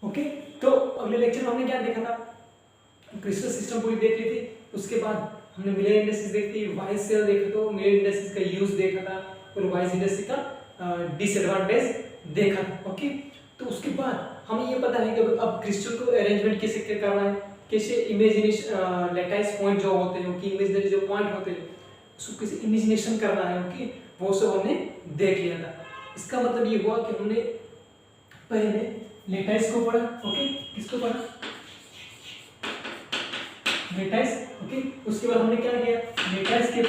Okay, तो अगले lecture में हमने क्या देखा था, क्रिस्टल सिस्टम पूरी देख ली थी। उसके बाद हमने मिलर इंडस्ट्रीज देखी, वाइस सेल देखा, तो मिलर इंडस्ट्रीज का यूज देखा था और वाइस इंडस्ट्री का डिसएडवांटेज देखा था। ओके, तो उसके बाद हमें ये पता है कि अब क्रिस्टल को अरेंजमेंट कैसे करना है, कैसे इमेजिनेशन लैटाइस पॉइंट जो होते हैं उनकी इमेजिनरी जो पॉइंट होते हैं उसको कैसे इमेजिनेशन करना है। ओके, वो सब हमने देख लिया था। इसका मतलब ये हुआ कि हमने पहले लैटाइस को पढ़ा। ओके, किसको पढ़ा, लैटाइस। ओके, उसके बाद हमने क्या किया, लैटाइस के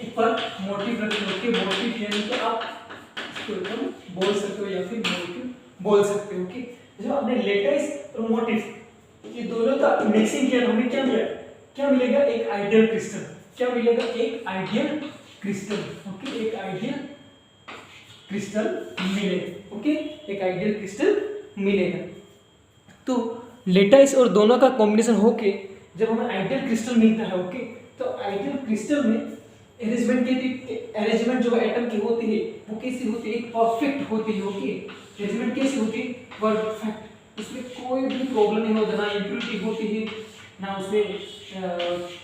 ऊपर मोटिव रखे। ओके, मोटिव यानी कि आप इसको एकदम बोल सकते हो या फिर मोटिव बोल सकते हो। ओके, जब आपने लैटाइस और मोटिव ये दोनों का मिक्सिंग किया तो हमें क्या मिला, क्या मिलेगा, एक आइडियल क्रिस्टल। क्या मिलेगा, एक आइडियल क्रिस्टल। ओके, एक आइडियल क्रिस्टल मिलेगा। ओके, एक आइडियल क्रिस्टल मिलेगा। तो लैटाइस और दोनों का कॉम्बिनेशन होके जब हमें आइडियल क्रिस्टल मिलता है। ओके, तो आइडियल क्रिस्टल में अरेंजमेंट जो एटम की होती है वो कैसी होती है, एक परफेक्ट होती है। ओके, अरेंजमेंट कैसी होती है, परफेक्ट, उसमें कोई भी प्रॉब्लम नहीं होता, ना इम्प्योरिटी होती है, ना उसमें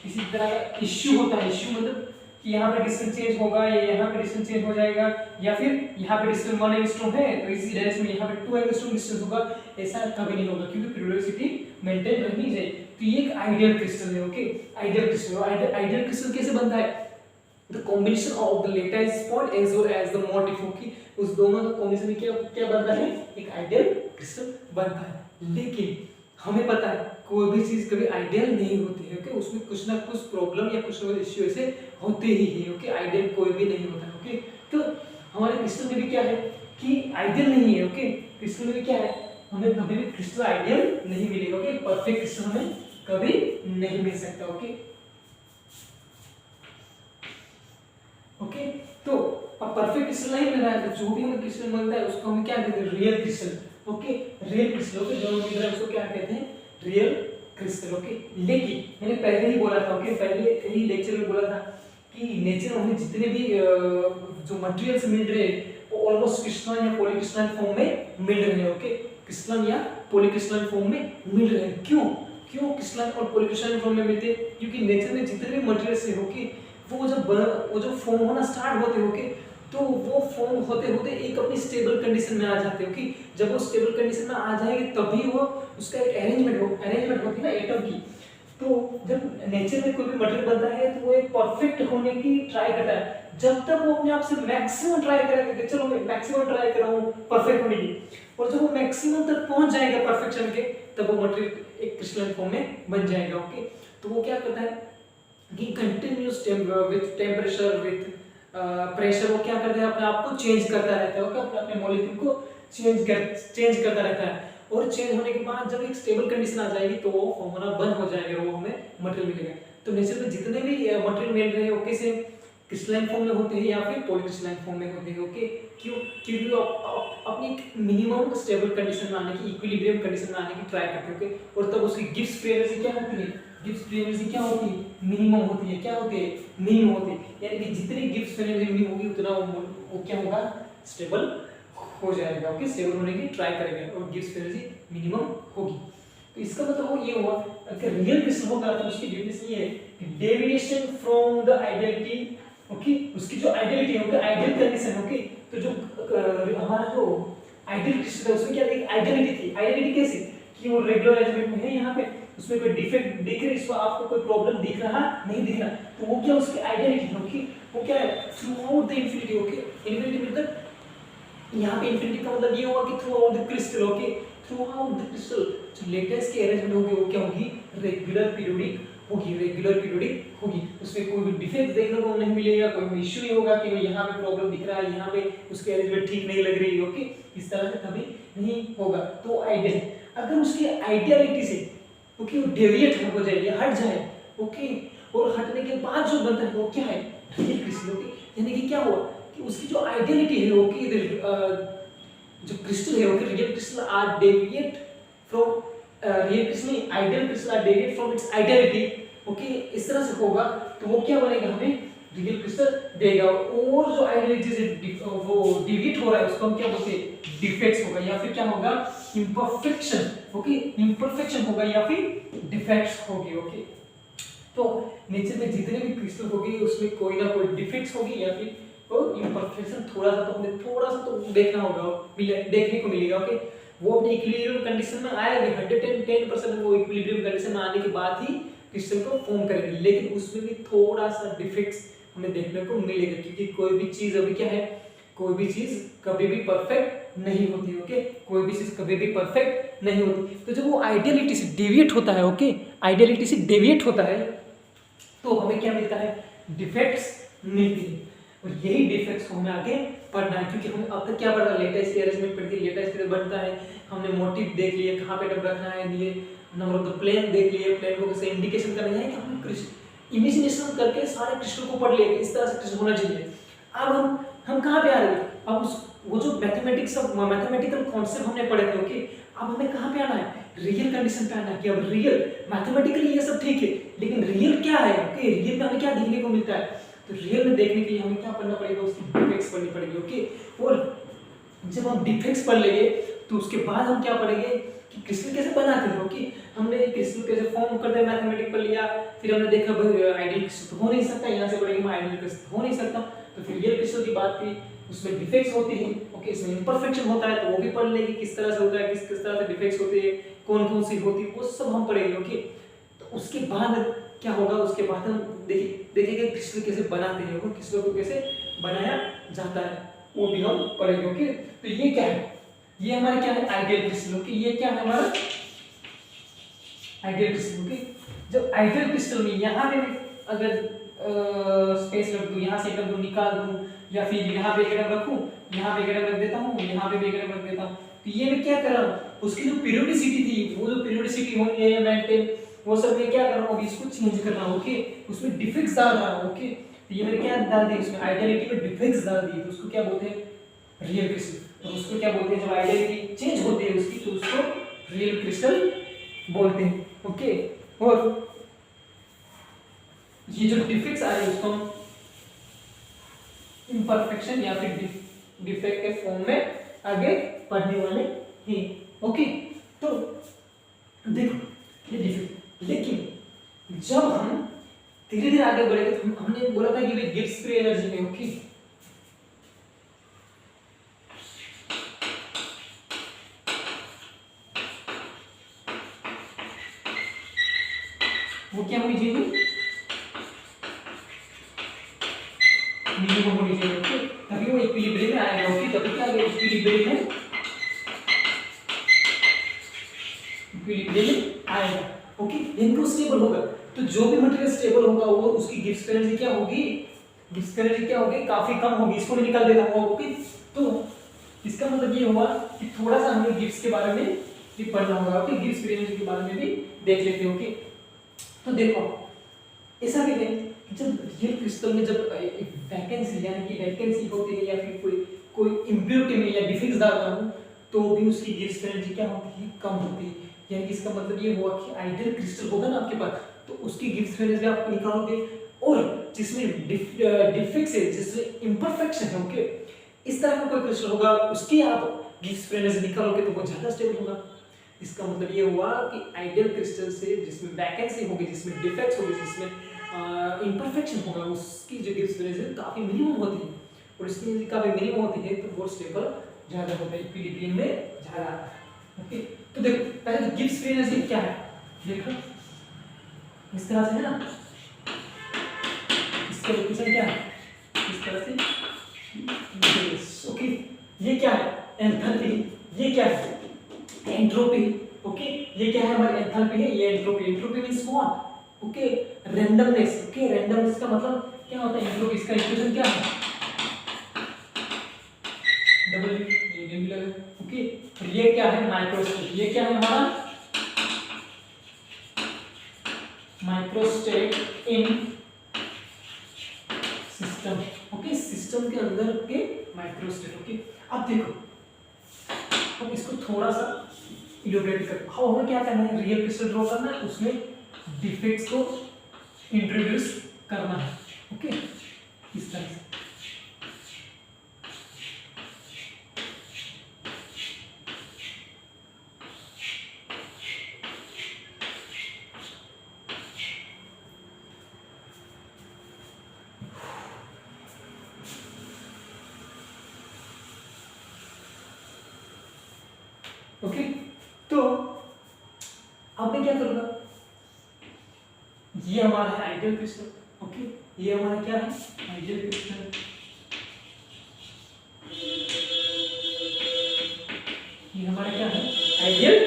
किसी तरह का इश्यू होता है। इश्यू मतलब कि यहाँ पे डिस्टेंस चेंज होगा या यहाँ पे डिस्टेंस चेंज हो जाएगा, या फिर यहाँ पे डिस्टेंस 1 एंगस्ट्रॉम है तो इसी डायरेक्शन में यहाँ पे 2 एंगस्ट्रॉम डिस्टेंस होगा, ऐसा कभी नहीं होगा क्योंकि पीरियोडिसिटी मेंटेन रहनी चाहिए। तो ये एक आइडियल क्रिस्टल है। Okay, ideal crystal, ideal crystal कैसे बनता है, the combination of the lattice point as well as the motif. Okay, उस दोनों का कॉम्बिनेशन में क्या बनता है, एक आइडियल क्रिस्टल बनता है। लेकिन हमें पता है कोई भी चीज कभी आइडियल नहीं होती है। ओके, उसमें कुछ ना कुछ प्रॉब्लम या कुछ ना कुछ इश्यू ऐसे होते ही है। ओके, आइडियल कोई भी नहीं होता है। ओके, तो हमारे क्रिस्टल में भी क्या है कि आइडियल नहीं है। ओके, क्रिस्टल में भी क्या है, हमें कभी भी क्रिस्टल आइडियल नहीं मिलेगा। ओके, परफेक्ट क्रिस्टल हमें कभी नहीं मिल सकता। ओके, ओके, तो अब परफेक्ट क्रिस्टल नहीं मिल रहा है तो जो भी हमें क्रिस्टल मिलता है उसको हम क्या कहते हैं, real crystal. Okay, real crystal. Okay, जो मिल रहा है उसको क्या कहते हैं, रियल क्रिस्टल। ओके, लेकिन मैंने पहले ही बोला था, ओके, पहले ही लेक्चर में बोला था कि नेचर में हमें जितने भी जो मटेरियल्स मिल रहे हैं वो ऑलमोस्ट क्रिस्टलाइन या पॉलीक्रिस्टलाइन फॉर्म में मिल रहे हैं। ओके, क्रिस्टलाइन या पॉलीक्रिस्टलाइन फॉर्म में मिल रहे हैं। क्यों क्रिस्टलाइन और पॉलीक्रिस्टलाइन फॉर्म में मिलते हैं, क्योंकि नेचर में जितने भी मटेरियल्स है, ओके, वो जब फॉर्म होना स्टार्ट होते, ओके, तो वो फॉर्म होते होते एक अपनी स्टेबल कंडीशन में आ जाते हैं। ओके, जब वो स्टेबल कंडीशन में आ जाएंगे तभी वो उसका एक अरेंजमेंट होती है ना एटम की। तो जब नेचर में कोई भी मटेरियल बनता है तो वो एक परफेक्ट होने की ट्राई करता है। जब तक वो अपने आप से मैक्सिमम ट्राई करेगा कि चलो मैं मैक्सिमम ट्राई कर रहा हूँ परफेक्ट होने की, और जब वो मैक्सिमम तक पहुंच जाएगा परफेक्शन के तब वो मटेरियल एक क्रिस्टलाइन फॉर्म में बन जाएगा। ओके, तो वो क्या करता है कि continuous with temperature with pressure वो क्या करता है, अपने आप को चेंज करता रहता है। ओके, अपने मॉलिक्यूल को चेंज करता रहता है, और चेंज होने के बाद जब एक स्टेबल कंडीशन आ जाएगी तो वो फॉर्म होना बंद हो जाएगा, वो हमें मटेरियल मिलेगा। तो नेचर में जितने भी मटेरियल मिल रहे हैं वो कैसे क्रिस्टलाइन फॉर्म में होते हैं या फिर पॉलीक्रिस्टलाइन फॉर्म में होते हैं। ओके, क्यों, क्योंकि वो अपनी मिनिमम स्टेबल कंडीशन में आने की, इक्विलिब्रियम कंडीशन में आने की ट्राई करते हैं। ओके, और तब उसकी गिब्स फ्री एनर्जी क्या होती है, गिब्स फ्री एनर्जी क्या होती है, मिनिमम होती है। क्या होती है, मिनिमम होती है, यानी कि जितनी गिब्स फ्री एनर्जी मिनिमम होगी उतना वो क्या होगा, स्टेबल हो जाएगा। ओके, स्टेबल होने की ट्राई करेगा और गिब्स फ्री एनर्जी मिनिमम होगी। तो इसका मतलब वो ये हुआ अगर रियल क्रिस्टल होगा तो उसकी डेफिनेशन ये है कि deviation from the ideality. Okay, उसकी जो आइडियलिटी है, आइडियल कंडीशन। ओके, तो जो हमारा जो आइडियल क्रिस्टल है उसमें क्या एक आइडियलिटी थी। आइडियलिटी कैसे कि वो रेगुलर अरेंजमेंट में है, यहाँ पे उसमें कोई डिफेक्ट दिख रहा है, इसको आपको कोई प्रॉब्लम दिख रहा नहीं दिख रहा, तो वो क्या उसकी आइडियलिटी है। ओके, वो क्या है, through out the infinity. Okay, infinity मतलब यहाँ पे इंफिनिटी का मतलब ये होगा कि through out the crystal. Okay, through out the crystal जो लेटेस्ट की अरेंजमेंट होगी वो क्या होगी, रेगुलर पीरियोडिक होगी। उसमें कोई भी डिफेक्ट देखने को नहीं मिलेगा, कोई भी इश्यू नहीं होगा कि यहाँ पे प्रॉब्लम दिख रहा है, यहाँ पे उसकी अरेंजमेंट ठीक नहीं लग रही है। ओके, इस तरह से कभी नहीं होगा। तो आइडियल, अगर उसकी आइडियलिटी से ओके वो डेविएट हो जाए या हट जाए, ओके, और हटने के बाद जो बनता है वो क्या है, रियल क्रिस्टल। ओके, यानी कि क्या हुआ कि उसकी जो आइडियलिटी है, ओके, जो क्रिस्टल है, okay, real crystal are deviate from real crystal, ideal crystal are deviate from its ideality. Okay, इस तरह से होगा तो वो क्या बनेगा, हमें रियल क्रिस्टल देगा। और जो आइडियलिटी से वो डिविएट हो रहा है उसको हम क्या बोलते हैं, डिफेक्ट्स होगा या फिर क्या होगा, इम्परफेक्शन। ओके, इम्परफेक्शन होगा या फिर डिफेक्ट्स होगी। ओके, तो नेचर में जितने भी क्रिस्टल होगी उसमें कोई ना कोई डिफेक्ट्स होगी या फिर वो इम्परफेक्शन, थोड़ा सा तो हमें थोड़ा सा तो देखना होगा, देखने को मिलेगा। ओके, वो अपने इक्विलिब्रियम कंडीशन में आएगा, 110% वो इक्विलिब्रियम कंडीशन में आने के बाद ही क्रिस्टल को फॉर्म करेंगे, लेकिन उसमें भी थोड़ा सा डिफेक्ट्स हमें देखने को मिलेगा, क्योंकि कोई भी चीज अभी क्या है, कोई भी चीज कभी भी परफेक्ट नहीं होती। ओके, कोई भी चीज कभी भी परफेक्ट नहीं होती। तो जब वो आइडियलिटी से डेविएट होता है, ओके, आइडियलिटी से डेविएट होता है तो हमें क्या मिलता है, डिफेक्ट्स मिलती है। और यही डिफेक्ट्स को हमें आगे पढ़ना है, क्योंकि हम अब तक क्या पढ़ा, लेटेस्ट अरेंजमेंट पढ़ के लेटेस्ट कैसे बनता है, हमने मोटिव देख लिए, कहाँ पे डब रखना है, ये नंबर ऑफ द प्लेन देख लिए, प्लेन को कैसे इंडिकेशन करना है, कि हम इमेजिनेशन करके सारे क्रिस्टल को पढ़ लिए, इस तरह से क्रिस्टल होना चाहिए। अब हम कहाँ पे आ रहे हैं, अब उस वो जो मैथमेटिक्स सब मैथमेटिकल कॉन्सेप्ट हमने पढ़े थे, ओके, अब हमें कहाँ पे आना है, रियल कंडीशन पे आना है। कि अब रियल मैथमेटिकली ये सब ठीक है, लेकिन रियल क्या है, ओके, रियल में हमें क्या देखने को मिलता है, तो रियल में देखने के लिए हमें क्या पढ़ना पड़ेगा, उसकी डिफेक्ट्स पढ़नी पड़ेगी। ओके, और जब हम डिफेक्ट्स पढ़ लेंगे तो उसके बाद हम क्या पढ़ेंगे कि क्रिस्टल कैसे बनाते हैं। ओके, हमने क्रिस्टल कैसे फॉर्म करते हैं मैथमेटिक्स पढ़ लिया, फिर हमने देखा भाई आइडियल क्रिस्टल तो हो नहीं सकता, यहाँ से पढ़ेंगे आइडियल क्रिस्टल हो नहीं सकता, तो फिर रियल क्रिस्टल की बात की, उसमें डिफेक्ट्स होती हैं। ओके, इसमें इम्परफेक्शन होता है तो वो भी पढ़ लेंगे, किस तरह से होता है, किस तरह से डिफेक्ट्स होते हैं, कौन कौन सी होती है, वो सब हम पढ़ेंगे। ओके, तो उसके बाद क्या होगा, उसके बाद हम देखेंगे क्रिस्टल कैसे बनाते हैं, और क्रिस्टल को कैसे बनाया जाता है, वो भी हम पढ़ेंगे। ओके, तो ये क्या है, ये हमारा क्या है, आइडियल क्रिस्टल। ओके, ये क्या है हमारा आइडियल क्रिस्टल। ओके, जब आइडियल क्रिस्टल में यहाँ पे अगर स्पेस रख दूं, यहाँ से एकदम दूं, निकाल दूं, या फिर यहाँ पे एकदम रखूं, यहाँ पे एकदम रख देता हूँ, यहाँ पे भी एकदम रख देता हूँ, तो ये मैं क्या कर रहा हूँ, उसकी जो पीरियोडिसिटी थी, वो जो पीरियोडिसिटी होनी है मेंटेन, वो सब मैं क्या कर रहा हूँ, अभी इसको चेंज कर रहा हूँ। ओके, उसमें डिफेक्ट्स डाल रहा हूँ। ओके, तो ये मैंने क्या डाल दिया, उसमें आइडियलिटी में डिफेक्ट्स डाल दिए, तो उसको क्या बोलते हैं, रियल क्रिस्टल। तो उसको क्या बोलते हैं, जब आइडियलिटी चेंज होती है उसकी, तो उसको रियल क्रिस्टल बोलते हैं। ओके, और ये जो डिफेक्ट्स आ रहे हैं उसको हम इम्परफेक्शन या फिर डिफेक्ट के फॉर्म में आगे पढ़ने वाले हैं। ओके, तो देखो ये डिफेक्ट, लेकिन जब हम धीरे धीरे आगे बढ़ेंगे तो हमने बोला था कि गिब्स फ्री एनर्जी में, ओके, वो क्या होनी चाहिए, मिनिमम होनी चाहिए। ओके, तभी वो इक्विलिब्रियम में आएगा। ओके, तभी क्या आएगा, इक्विलिब्रियम में आएगा। ओके, इनको स्टेबल होगा, तो जो भी मटेरियल स्टेबल होगा वो उसकी गिब्स फ्री एनर्जी क्या होगी, गिब्स फ्री एनर्जी क्या होगी, काफी कम होगी। इसको मैं निकाल देता हूँ। ओके, तो इसका मतलब ये हुआ कि थोड़ा सा हमें गिब्स के बारे में भी पढ़ना होगा। ओके, गिब्स फ्री एनर्जी के बारे में भी देख लेते हैं। ओके, तो देखो ऐसा भी है कि जब रियल क्रिस्टल में जब वैकेंसी यानी कि वैकेंसी होती है या फिर कोई इम्प्योरिटी में या डिफेक्ट्स डालता हूँ, तो भी उसकी गिब्स फ्री एनर्जी क्या होती है, कम होती है। यानी कि इसका मतलब ये हुआ कि आइडियल क्रिस्टल होगा ना आपके पास, तो उसकी गिब्स फ्री एनर्जी आप निकालोगे, और जिसमें डिफेक्ट्स है, जिसमें इम्परफेक्शन है, ओके, इस तरह का कोई क्रिस्टल होगा, उसकी आप गिब्स फ्री एनर्जी निकालोगे तो वो ज्यादा स्टेबल होगा। इसका मतलब ये हुआ कि आइडियल क्रिस्टल से जिसमें वैकेंसी होगी, जिसमें डिफेक्ट्स होगी, जिसमें इम्परफेक्शन होगा, उसकी जो गिब्स फ्री एनर्जी काफी मिनिमम होती है, और इसकी एनर्जी काफी मिनिमम होती है, तो वो स्टेबल ज्यादा होता है, इक्विलिब्रियम में ज्यादा आता है। ओके, तो देखो पहले तो गिब्स फ्री एनर्जी क्या है, देखो इस तरह से है ना, इसका इक्वेशन क्या है, इस तरह से। ओके, ये क्या है, एंथैल्पी, ये क्या है, एंट्रोपी। ओके, ये क्या है, हमारी एंथैल्पी है, ये entropy. Entropy means what, okay, randomness. Okay, randomness का मतलब क्या होता है, एंट्रोपी, इसका इक्वेशन क्या है, डब्ल्यू, ये भी लगा। ओके, और ये क्या है, माइक्रोस्टेट। ये क्या है हमारा, माइक्रोस्टेट इन सिस्टम। ओके, सिस्टम के अंदर के माइक्रोस्टेट। ओके, अब देखो हम इसको थोड़ा सा इलैबोरेट कर, हमें क्या करना है, रियल क्रिस्टल ड्रॉ करना है, उसमें डिफेक्ट्स को इंट्रोड्यूस करना है। ओके, इस तरह से। ओके, तो अब मैं क्या करूंगा, ये हमारा है आइडियल क्रिस्टल। ओके, ये हमारा क्या है, आइडियल क्रिस्टल। ये हमारा क्या है, आइडियल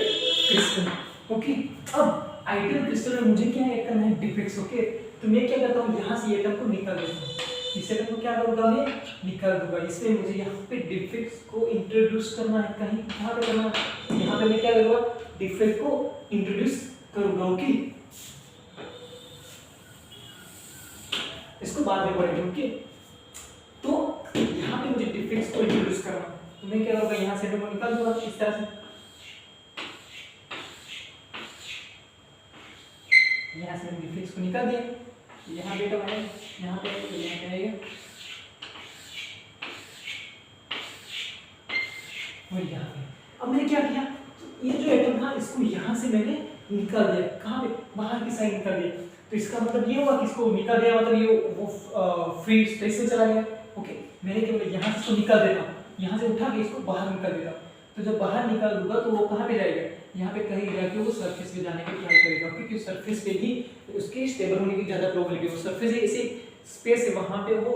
क्रिस्टल। ओके, अब आइडियल क्रिस्टल में मुझे क्या ऐड करना है, डिफेक्ट्स। ओके, तो मैं क्या करता हूँ, यहाँ से एटम को निकाल देता हूँ, इस एटम को क्या करूँगा, मैं निकाल दूंगा। इसमें मुझे यहाँ पे डिफेक्ट्स को इंट्रोड्यूस करना है, कहीं कहाँ पे करना है, यहाँ पे मैं क्या करूँगा, डिफेक्ट को इंट्रोड्यूस करूँगा। ओके, इसको बाद में पढ़ेंगे। ओके, तो यहाँ पे मुझे डिफेक्ट्स को इंट्रोड्यूस करना है, तो मैं क्या करूँगा, यहाँ से एटम को निकाल दूंगा इस तरह से। यहाँ से मैंने डिफेक्ट्स को निकाल दिया, यहाँ पे एटम है, यहाँ पे आएगा, और यहाँ पे। अब मैंने क्या किया, तो ये जो एटम था इसको यहाँ से मैंने निकाल दिया, कहाँ पे, बाहर की साइड निकाल दिया। तो इसका मतलब ये हुआ कि इसको निकाल दिया, मतलब ये वो फ्री स्पेस में चला गया। ओके, मैंने क्या बोला, यहाँ से इसको निकाल देता हूँ, यहाँ से उठा के इसको बाहर निकाल देता हूँ। तो जब बाहर निकाल दूंगा तो वो कहाँ पे जाएगा, यहाँ पे कहीं जाके वो सरफेस पे जाने की ट्राई करेगा, क्योंकि सरफेस पे ही उसकी स्टेबल होने की ज़्यादा प्रोबेबिलिटी है। सरफेस ऐसे स्पेस है, वहाँ पे वो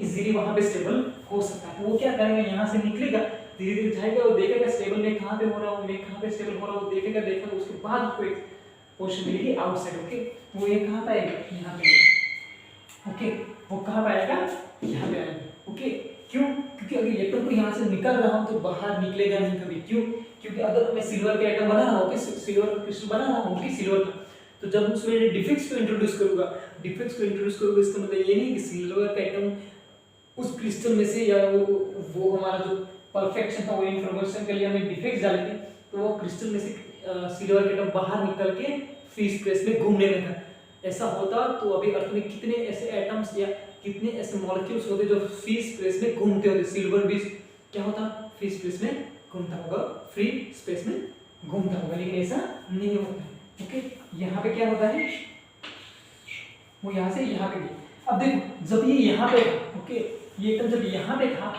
इजीली वहाँ पे स्टेबल हो सकता है। तो वो क्या करेगा, यहाँ से निकलेगा, धीरे धीरे जाएगा, वो देखेगा स्टेबल में कहाँ पे हो रहा हूँ, मैं कहाँ पे स्टेबल हो रहा हूँ, देखेगा देखेगा, उसके बाद कोई पॉसिबिलिटी आउटसाइड। ओके, वो ये कहाँ पाएगा, यहाँ पे। ओके, वो कहाँ पाएगा, यहाँ पे आएगा। ओके, क्यों, क्योंकि अगर एटम को यहाँ से निकल रहा हूँ तो बाहर निकलेगा नहीं कभी। क्यों, क्योंकि अगर मैं सिल्वर का एटम बना रहा हूँ, सिल्वर का क्रिस्टल बना रहा हूँ कि सिल्वर का, तो जब उसमें डिफेक्ट्स को इंट्रोड्यूस करूंगा, डिफेक्ट्स को इंट्रोड्यूस करूंगा, इसका मतलब ये नहीं कि सिल्वर का एटम उस क्रिस्टल में से, या वो हमारा जो परफेक्शन था वो इन्फॉर्मेशन के लिए हमें डिफेक्ट्स डाले थे, तो वो क्रिस्टल में से सिल्वर के एटम बाहर निकल के फ्री स्पेस में घूमने लगा। ऐसा होता तो अभी अर्थ में कितने ऐसे एटम्स या कितने ऐसे मॉलिक्यूल्स होते जो फ्री स्पेस में घूमते होते। सिल्वर भी क्या होता, फ्री स्पेस में घूमता होगा, फ्री स्पेस में घूमता होगा, लेकिन ऐसा नहीं होता है। ओके, यहाँ पे क्या होता है, वो यहाँ से यहाँ पे गया। अब देखो, जब ये यहाँ पे था, ओके, ये एटम जब यहाँ पे था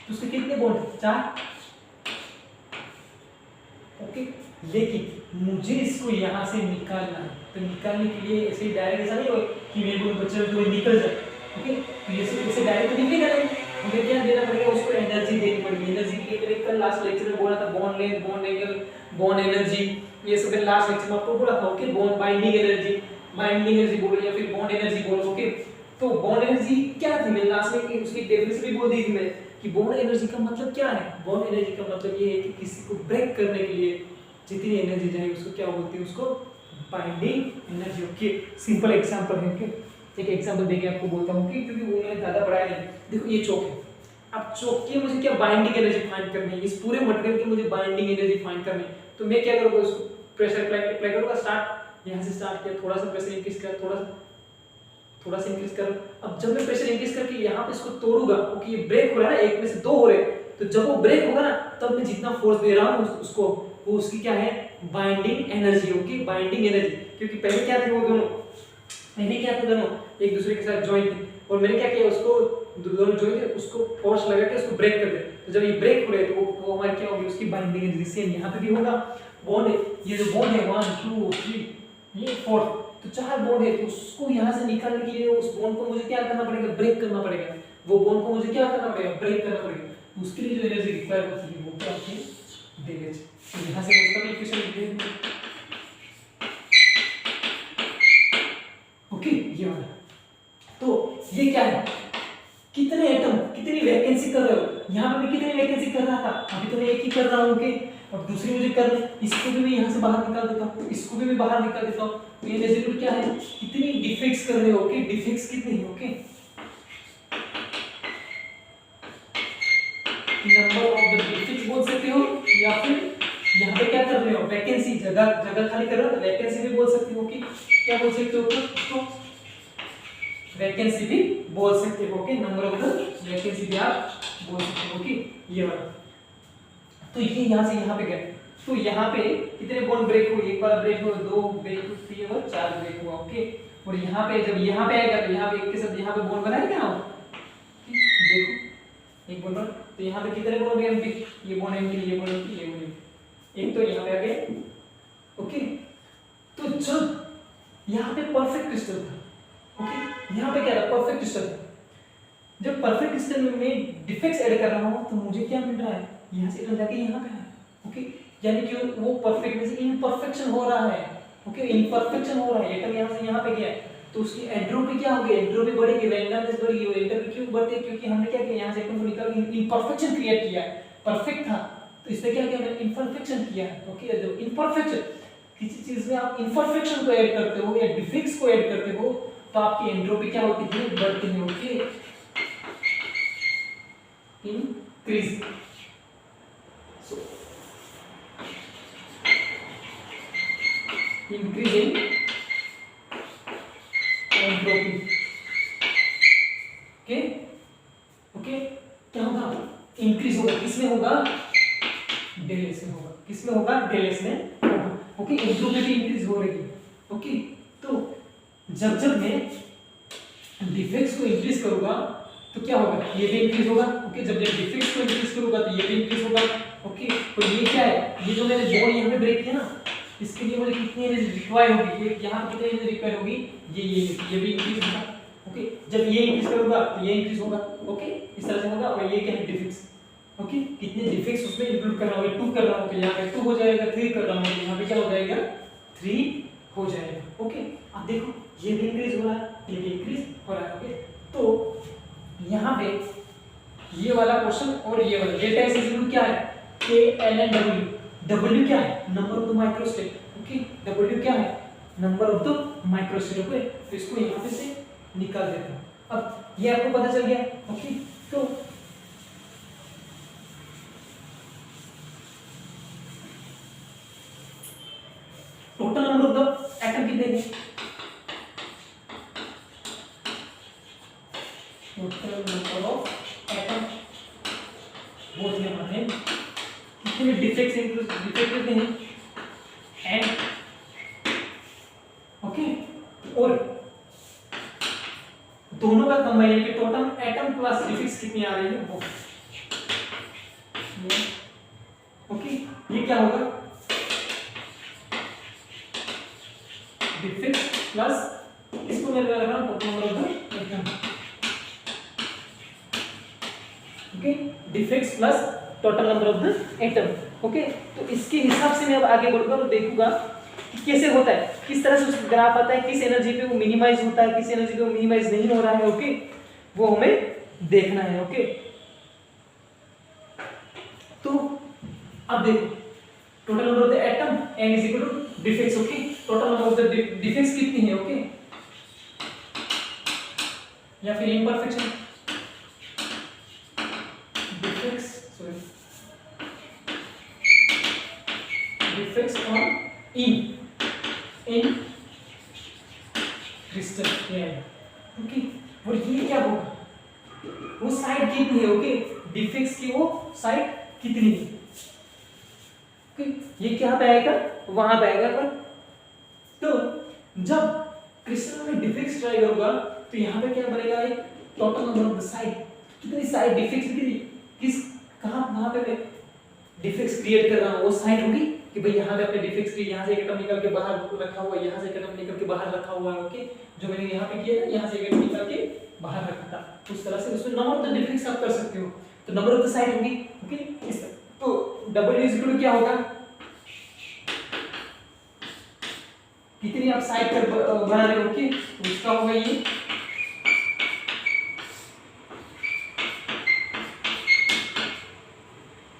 तो उसके कितने बॉन्ड थे, 4। ओके, लेकिन मुझे इसको यहाँ से निकालना है, तो निकालने के लिए ऐसे डायरेक्ट ऐसा नहीं हो कि मेरे को बच्चे तो निकल जाए। ओके, तो ऐसे डायरेक्ट तो निकलेगा नहीं, मुझे क्या देना पड़ेगा, उसको एनर्जी देनी पड़ेगी। एनर्जी के लिए मैंने कल लास्ट लेक्चर में बोला था, bond length, bond angle, bond energy, ये सब मैंने लास्ट लेक्चर में आपको बोला था। ओके, बॉन्ड बाइंडिंग एनर्जी बोलो या फिर बॉन्ड एनर्जी बोलो। ओके, तो बॉन्ड एनर्जी क्या थी, मैंने लास्ट में उसकी डेफिनेशन भी बोल दी थी मैं कि बॉन्ड एनर्जी का मतलब क्या है। बॉन्ड एनर्जी का मतलब ये है कि किसी को ब्रेक करने के लिए जितनी एनर्जी चाहिए उसको क्या बोलते हैं, उसको binding energy. Okay, simple example है। ओके, एक एग्जांपल देके आपको बोलता हूँ कि क्योंकि वो मैंने ज़्यादा पढ़ाया नहीं। देखो ये चौक है, अब चौक की मुझे क्या बाइंडिंग एनर्जी फाइंड करनी है, इस पूरे मटेरियल की मुझे बाइंडिंग एनर्जी फाइंड करनी है। तो मैं क्या करूँगा, उसको प्रेशर अप्लाई करूँगा। स्टार्ट यहाँ से स्टार्ट किया, थोड़ा सा प्रेशर इंक्रीज किया, थोड़ा सा इंक्रीज करो। अब जब मैं प्रेशर इंक्रीज करके यहाँ पे इसको तोड़ूंगा, क्योंकि ये ब्रेक हो रहा है ना, एक में से 2 हो रहे, तो जब वो ब्रेक होगा ना, तब मैं जितना फोर्स दे रहा हूँ उसको, वो उसकी क्या है, binding energy. Okay, binding energy, क्योंकि पहले क्या थे वो दोनों, पहले क्या थे दोनों एक दूसरे के साथ ज्वाइन थे, और मैंने क्या किया, उसको दोनों ज्वाइन थे, उसको फोर्स लगा के उसको ब्रेक कर दिया। तो जब ये ब्रेक हो रहे तो वो हमारी क्या होगी, उसकी बाइंडिंग एनर्जी। सेम यहाँ पे भी होगा, बॉन्ड, ये जो बॉन्ड है 1 2 3 ये 4, तो 4 बॉन्ड है, तो उसको यहाँ से निकालने के लिए उस बॉन्ड को मुझे क्या करना पड़ेगा, ब्रेक करना पड़ेगा। वो बॉन्ड को मुझे क्या करना पड़ेगा, ब्रेक करना पड़ेगा। उसके लिए जो एनर्जी रिक्वायर होती है वो क्या होती है, देंगे। तो यहाँ से उसका भी इक्वेशन लिख देंगे। ओके, ये वाला। तो ये क्या है, कितने एटम, कितनी वैकेंसी कर रहे हो। यहाँ पे मैं कितनी वैकेंसी कर रहा था, अभी तो मैं एक ही कर रहा हूँ। ओके, और दूसरी मुझे करना है, इसको भी मैं यहाँ से बाहर निकाल देता हूँ, इसको भी मैं बाहर निकाल देता हूँ। तो ये रेसिड्यू क्या है, कितनी डिफेक्ट्स कर रहे हो। ओके, डिफेक्ट्स कितनी है, okay, number of the defects बोल सकते हो, या फिर यहाँ पे क्या कर रहे हो, वैकेंसी, जगह खाली कर रहे हो, वैकेंसी भी बोल सकते हो। ओके, क्या बोल सकते हो उसको, वैकेंसी भी बोल सकते हो। Okay, number of the vacancy भी आप बोल सकते हो। ओके, ये वाला। तो ये यहाँ से यहाँ पे गए, तो यहाँ पे कितने बॉन्ड ब्रेक हुए, एक बार ब्रेक हुआ, 2 ब्रेक हुए, 3 और 4 ब्रेक हुआ। ओके, और यहाँ पे जब यहाँ पे आएगा तो यहाँ पे एक के साथ यहाँ पे बॉन्ड बनाएगा ना, देखो एक बॉन्ड बना, तो यहाँ पे कितने बॉन्ड एम्प्टी, ये बॉन्ड एम्प्टी, ये बॉन्ड एम्प्टी, ये बॉन्ड एम्प्टी, एक तो यहाँ पे आ गया। ओके, तो जब यहाँ पे परफेक्ट क्रिस्टल था, ओके, यहाँ पे क्या था, परफेक्ट क्रिस्टल था, जब परफेक्ट क्रिस्टल में मैं डिफेक्ट्स ऐड कर रहा हूँ तो मुझे क्या मिल रहा है, यहाँ से जाके यहाँ पे है। ओके, यानी कि वो परफेक्ट में से इम्परफेक्शन हो रहा है। ओके, इम्परफेक्शन हो रहा है, एटम यहाँ से यहाँ पे गया तो उसकी एंट्रोपी क्या होगी, एंट्रोपी बढ़ेगी, रैंडमनेस बढ़ेगी। वो एंट्रोपी क्यों बढ़ती है, क्योंकि हमने क्या किया, यहाँ से एटम को निकाल के इम्परफेक्शन क्रिएट किया है। परफेक्ट था तो इसमें क्या किया, हमने इम्परफेक्शन किया है। ओके, जब इम्परफेक्शन, किसी चीज में आप इम्परफेक्शन को ऐड करते हो या डिफेक्ट्स को ऐड करते हो तो आपकी एंट्रोपी क्या होती है, बढ़ती है। Okay, increase, so increase in entropy। Okay, okay, क्या होगा, इंक्रीज होगा, किसमें होगा, डेल एस में होगा, किसमें होगा, डेल एस में होगा। ओके, एंट्रोपी भी इंक्रीज हो रही है। ओके, तो जब मैं डिफेक्ट्स को इंक्रीज करूंगा तो क्या होगा, ये भी इंक्रीज होगा। ओके, जब मैं डिफेक्ट्स को इंक्रीज करूंगा तो ये भी इंक्रीज होगा। ओके, तो ये क्या है, ये जो मैंने बॉन्ड यहाँ पे ब्रेक किया ना, इसके लिए मुझे कितनी एनर्जी रिक्वायर होगी, ये यहाँ पे कितनी एनर्जी रिक्वायर होगी, ये भी इंक्रीज होगा। ओके, जब ये इंक्रीज करूंगा तो ये इंक्रीज होगा। ओके, इस तरह से होगा। और ये क्या है, डिफेक्ट्स। ओके, कितने डिफेक्ट्स उसमें इंक्लूड कर रहा हूँ, 2 कर रहा हूँ तो यहाँ पे 2 हो जाएगा, 3 कर रहा हूँ तो यहाँ पे क्या हो जाएगा, 3 हो जाएगा। ओके, अब देखो ये भी इंक्रीज हो रहा है, ये भी इंक्रीज हो रहा है। ओके, तो यहाँ पे ये वाला क्वेश्चन और ये वाला डेल्टा एस इक्वल क्या है, के एल एन डब्ल्यू, डब्ल्यू क्या है, number of the microstate. Okay, W क्या है, number of the microstate. Okay, तो इसको यहाँ पे से निकाल देते हैं। अब ये आपको पता चल गया। ओके, तो total number of the atom कितने हैं, total number of atom both यहाँ है, कितने डिफेक्ट्स कितने हैं, एंड ओके, और दोनों का कंबाइन के टोटल एटम प्लस डिफेक्ट्स कितनी आ रही है वो। ओके, ये क्या होगा, डिफेक्ट्स प्लस इसको मैं लगा रहा हूं total number of the atom. Okay, defects plus total number of the atom. Okay, तो इसके हिसाब से मैं अब आगे बढ़ूंगा और देखूंगा कि कैसे होता है, किस तरह से उसका ग्राफ आता है, किस एनर्जी पे वो मिनिमाइज होता है, किस एनर्जी पे वो मिनिमाइज नहीं हो रहा है। ओके, वो हमें देखना है। ओके, तो अब देखो total number of the atom n is equal to defects. Okay, total number of the defects कितनी है, ओके, या फिर imperfection, defects, sorry, defects on in crystal air. Okay, और ये क्या होगा, वो साइड कितनी है, ओके, डिफेक्ट्स की वो साइड कितनी है। ओके, ये क्या पे आएगा, वहां पे आएगा। पर तो जब क्रिस्टल में डिफेक्ट्स ट्राई करूंगा तो यहाँ पे क्या बनेगा, एक total number of the side, कितनी साइड डिफेक्ट्स कितनी, किस कहां पे मैं डिफेक्ट्स क्रिएट कर रहा हूं, वो साइड होगी कि भाई यहाँ पे अपने डिफेक्ट्स की, यहाँ से एक एटम निकाल के बाहर रखा हुआ है, यहाँ से एक एटम निकाल के बाहर रखा हुआ है। ओके, जो मैंने यहाँ पे किया था, यहाँ से एक एटम निकाल के बाहर रखा था, उस तरह से उसमें नंबर ऑफ द डिफेक्ट्स आप कर सकते हो। तो नंबर ऑफ द साइड होगी। ओके, इस तो डब्ल्यू इज इक्वल टू क्या होगा, कितनी आप साइड कर बना रहे हो। ओके, तो उसका होगा ये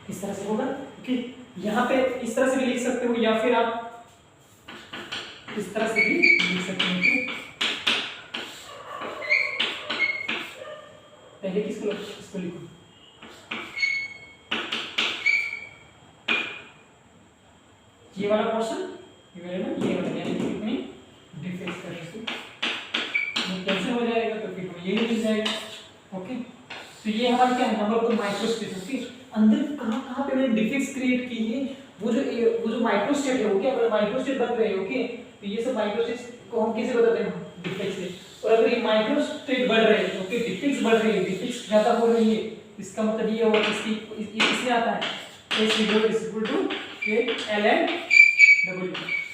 इस तरह से होगा। ओके, यहाँ पे इस तरह से भी लिख सकते हो या फिर आप इस तरह से भी लिख सकते हो। पहले किसको इसको लिखो, ये वाला पोर्शन, ये वाला यानी कि कितनी डिफेक्ट्स कर सकते कैंसिल हो जाएगा तो ये भी मिल जाएगा। ओके, तो ये हमारा क्या है, number of the microstate. Okay, अंदर कहाँ कहाँ पे मैंने डिफेक्ट्स क्रिएट की है, वो जो माइक्रोस्टेट है वो क्या माइक्रोस्टेट बन रहे हैं। ओके, तो ये सब माइक्रोस्टेट को हम कैसे बताते हैं, डिफेक्ट्स से। और अगर ये माइक्रोस्टेट बढ़ रहे हैं, ओके, डिफेक्ट्स बढ़ रही है, डिफेक्ट्स ज्यादा हो रही है, इसका मतलब ये होगा इसकी इसमें आता है S equal to L and W,